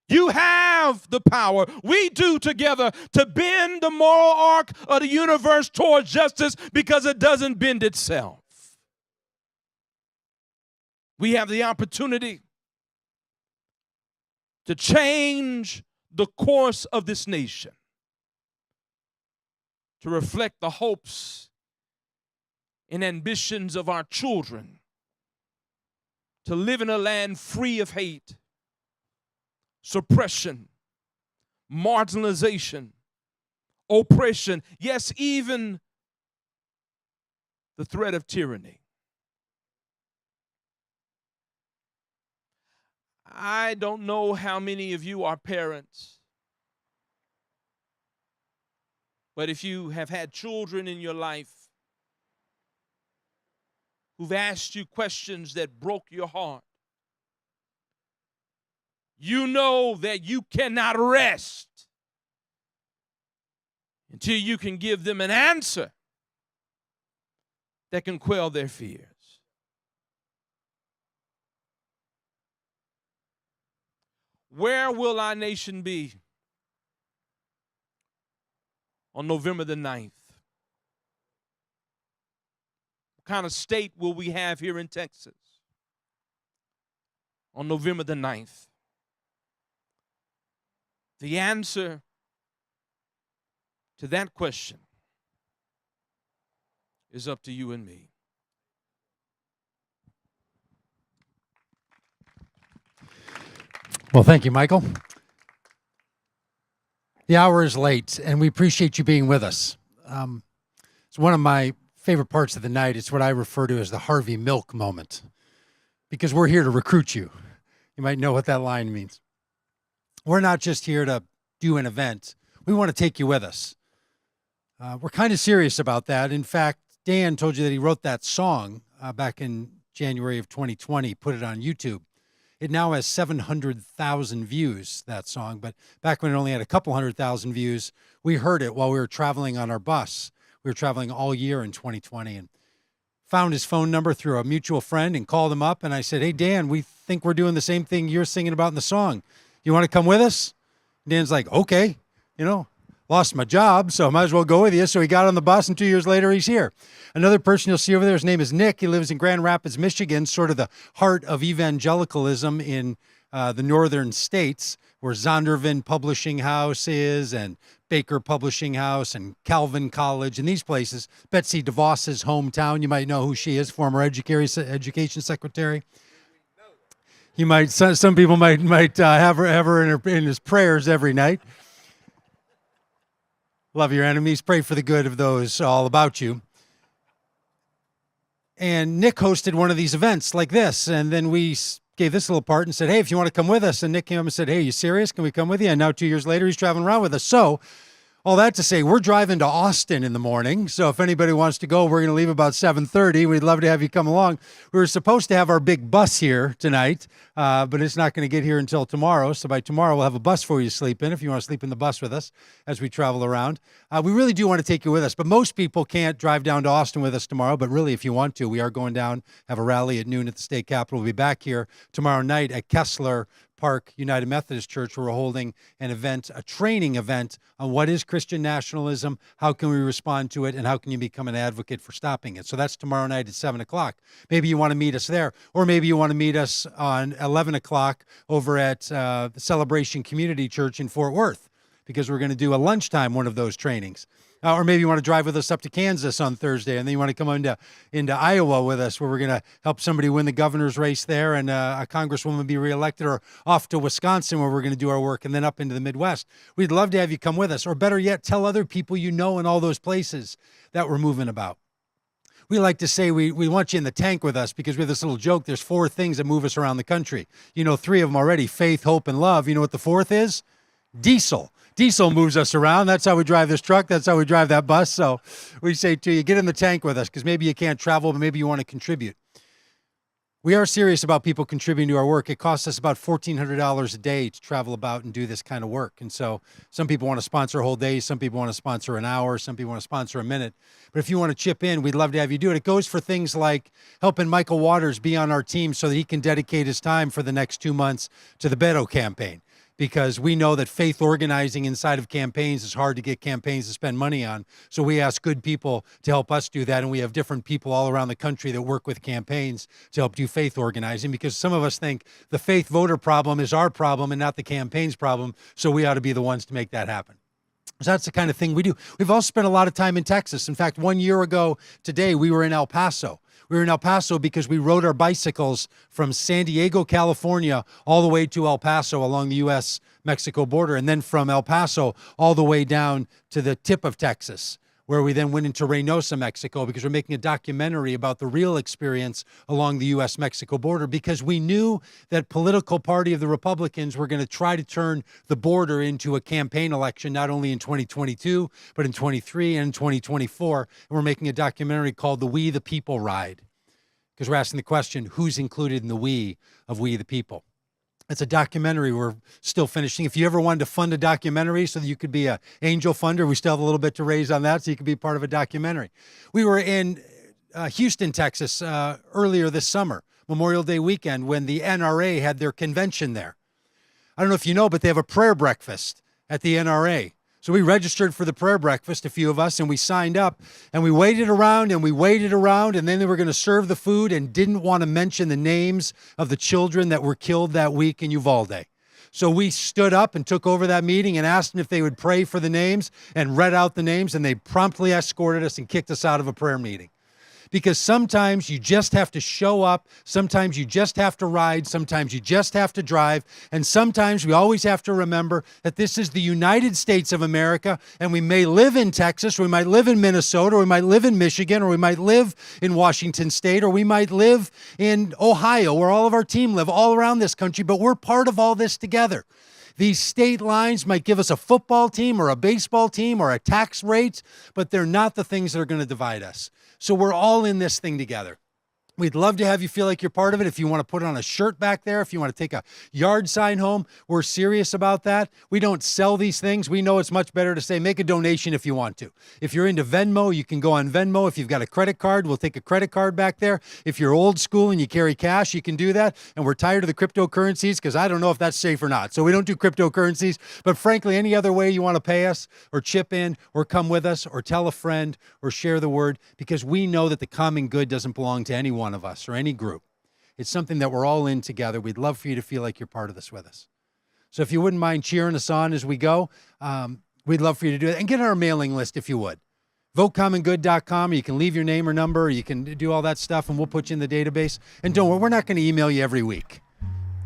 You have the power. We do together to bend the moral arc of the universe towards justice because it doesn't bend itself. We have the opportunity to change the course of this nation, to reflect the hopes and ambitions of our children, to live in a land free of hate, suppression, marginalization, oppression, yes, even the threat of tyranny. I don't know how many of you are parents, but if you have had children in your life who've asked you questions that broke your heart, you know that you cannot rest until you can give them an answer that can quell their fears. Where will our nation be on November the 9th? What kind of state will we have here in Texas on November the 9th? The answer to that question is up to you and me. Well, thank you, Michael. The hour is late, and we appreciate you being with us. It's one of my favorite parts of the night. It's what I refer to as the Harvey Milk moment, because we're here to recruit you. You might know what that line means. We're not just here to do an event. We want to take you with us. We're kind of serious about that. In fact, Dan told you that he wrote that song back in January of 2020, put it on YouTube. It now has 700,000 views, that song. But back when it only had a couple 100,000 views, we heard it while we were traveling on our bus. We were traveling all year in 2020 and found his phone number through a mutual friend and called him up. And I said, hey, Dan, we think we're doing the same thing you're singing about in the song. You want to come with us? And Dan's like, okay, lost my job, so I might as well go with you. So he got on the bus, and 2 years later, he's here. Another person you'll see over there, his name is Nick. He lives in Grand Rapids, Michigan, sort of the heart of evangelicalism in the northern states, where Zondervan Publishing House is, and Baker Publishing House, and Calvin College, and these places. Betsy DeVos's hometown, you might know who she is, former education secretary. You might, some people might have her in his prayers every night. Love your enemies, pray for the good of those all about you. And Nick hosted one of these events like this, and then we gave this little part and said, hey, if you want to come with us, and Nick came up and said, hey, are you serious? Can we come with you? And now 2 years later, he's traveling around with us. So all that to say, we're driving to Austin in the morning, so if anybody wants to go, we're going to leave about 7:30. We'd love to have you come along. We were supposed to have our big bus here tonight, but it's not going to get here until tomorrow, so by tomorrow we'll have a bus for you to sleep in if you want to sleep in the bus with us as we travel around. We really do want to take you with us, but most people can't drive down to Austin with us tomorrow, but really if you want to, we are going down, have a rally at noon at the state capitol. We'll be back here tomorrow night at Kessler Park United Methodist Church, where we're holding an event, a training event on what is Christian nationalism, how can we respond to it, and how can you become an advocate for stopping it. So that's tomorrow night at 7 o'clock. Maybe you want to meet us there, or maybe you want to meet us on 11 o'clock over at the Celebration Community Church in Fort Worth, because we're going to do a lunchtime one of those trainings. Or maybe you want to drive with us up to Kansas on Thursday, and then you want to come into Iowa with us, where we're going to help somebody win the governor's race there and a congresswoman be reelected, or off to Wisconsin, where we're going to do our work, and then up into the Midwest. We'd love to have you come with us, or better yet, tell other people you know in all those places that we're moving about. We like to say we want you in the tank with us, because we have this little joke. There's 4 things that move us around the country. You know 3 of them already: faith, hope, and love. You know what the 4th is? Diesel. Diesel moves us around. That's how we drive this truck. That's how we drive that bus. So we say to you, get in the tank with us, because maybe you can't travel, but maybe you want to contribute. We are serious about people contributing to our work. It costs us about $1,400 a day to travel about and do this kind of work. And so some people want to sponsor a whole day. Some people want to sponsor an hour. Some people want to sponsor a minute. But if you want to chip in, we'd love to have you do it. It goes for things like helping Michael Waters be on our team so that he can dedicate his time for the next 2 months to the Beto campaign. Because we know that faith organizing inside of campaigns is hard to get campaigns to spend money on. So we ask good people to help us do that. And we have different people all around the country that work with campaigns to help do faith organizing, because some of us think the faith voter problem is our problem and not the campaign's problem. So we ought to be the ones to make that happen. So that's the kind of thing we do. We've also spent a lot of time in Texas. In fact, 1 year ago today, we were in El Paso. We were in El Paso because we rode our bicycles from San Diego, California, all the way to El Paso along the U.S.-Mexico border, and then from El Paso all the way down to the tip of Texas, where we then went into Reynosa, Mexico, because we're making a documentary about the real experience along the U.S.-Mexico border, because we knew that political party of the Republicans were going to try to turn the border into a campaign election, not only in 2022, but in 23 and in 2024. And we're making a documentary called The We the People Ride, because we're asking the question, who's included in the we of We the People? It's a documentary we're still finishing. If you ever wanted to fund a documentary so that you could be an angel funder, we still have a little bit to raise on that so you could be part of a documentary. We were in Houston, Texas earlier this summer, Memorial Day weekend, when the NRA had their convention there. I don't know if you know, but they have a prayer breakfast at the NRA. So we registered for the prayer breakfast, a few of us, and we signed up, and we waited around, and then they were going to serve the food and didn't want to mention the names of the children that were killed that week in Uvalde. So we stood up and took over that meeting and asked them if they would pray for the names and read out the names, and they promptly escorted us and kicked us out of a prayer meeting. Because sometimes you just have to show up, sometimes you just have to ride, sometimes you just have to drive, and sometimes we always have to remember that this is the United States of America, and we may live in Texas, or we might live in Minnesota, or we might live in Michigan, or we might live in Washington State, or we might live in Ohio, where all of our team live, all around this country, but we're part of all this together. These state lines might give us a football team or a baseball team or a tax rate, but they're not the things that are going to divide us. So we're all in this thing together. We'd love to have you feel like you're part of it. If you want to put on a shirt back there, if you want to take a yard sign home, we're serious about that. We don't sell these things. We know it's much better to say, make a donation if you want to. If you're into Venmo, you can go on Venmo. If you've got a credit card, we'll take a credit card back there. If you're old school and you carry cash, you can do that. And we're tired of the cryptocurrencies because I don't know if that's safe or not. So we don't do cryptocurrencies. But frankly, any other way you want to pay us or chip in or come with us or tell a friend or share the word, because we know that the common good doesn't belong to any one of us or any group. It's something that we're all in together. We'd love for you to feel like you're part of this with us. So if you wouldn't mind cheering us on as we go, we'd love for you to do that. And get on our mailing list if you would. VoteCommonGood.com, or you can leave your name or number, or you can do all that stuff, and we'll put you in the database. And don't worry, we're not going to email you every week.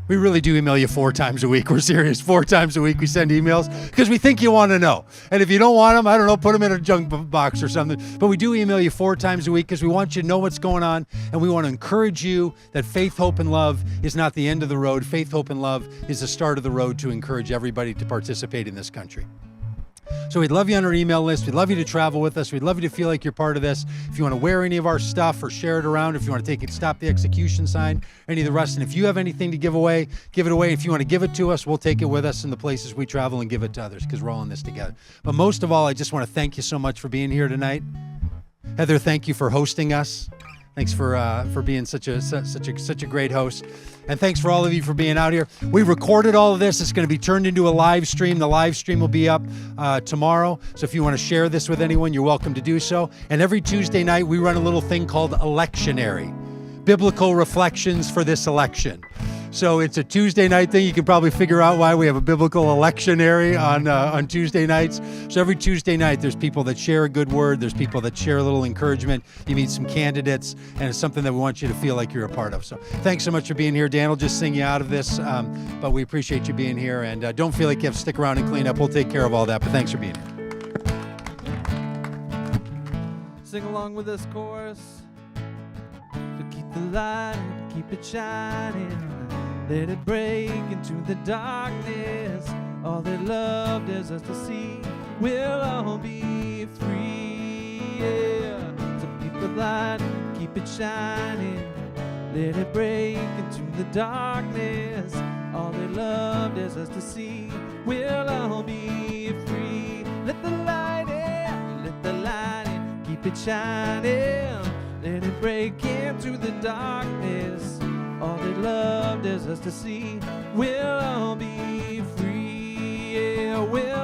We really do email you 4 times a week. We're serious. 4 times a week we send emails because we think you want to know. And if you don't want them, I don't know, put them in a junk box or something. But we do email you 4 times a week because we want you to know what's going on. And we want to encourage you that faith, hope, and love is not the end of the road. Faith, hope, and love is the start of the road to encourage everybody to participate in this country. So we'd love you on our email list. We'd love you to travel with us. We'd love you to feel like you're part of this. If you want to wear any of our stuff or share it around, if you want to take it, stop the execution sign, any of the rest. And if you have anything to give away, give it away. If you want to give it to us, we'll take it with us in the places we travel and give it to others because we're all in this together. But most of all, I just want to thank you so much for being here tonight. Heather, thank you for hosting us. Thanks for being such a great host. And thanks for all of you for being out here. We recorded all of this. It's going to be turned into a live stream. The live stream will be up tomorrow. So if you want to share this with anyone, you're welcome to do so. And every Tuesday night, we run a little thing called Electionary, biblical reflections for this election. So it's a Tuesday night thing. You can probably figure out why we have a biblical electionary on Tuesday nights. So every Tuesday night, there's people that share a good word. There's people that share a little encouragement. You meet some candidates, and it's something that we want you to feel like you're a part of. So thanks so much for being here. Dan will just sing you out of this, but we appreciate you being here. And don't feel like you have to stick around and clean up. We'll take care of all that, but thanks for being here. Sing along with this chorus. To keep the light, keep it shining. Let it break into the darkness. All they loved is us to see. We'll all be free. Yeah. So keep the light, keep it shining. Let it break into the darkness. All they loved is us to see. We'll all be free. Let the light in, let the light in. Keep it shining. Let it break into the darkness. All they loved is us to see. We'll all be free. Yeah, we'll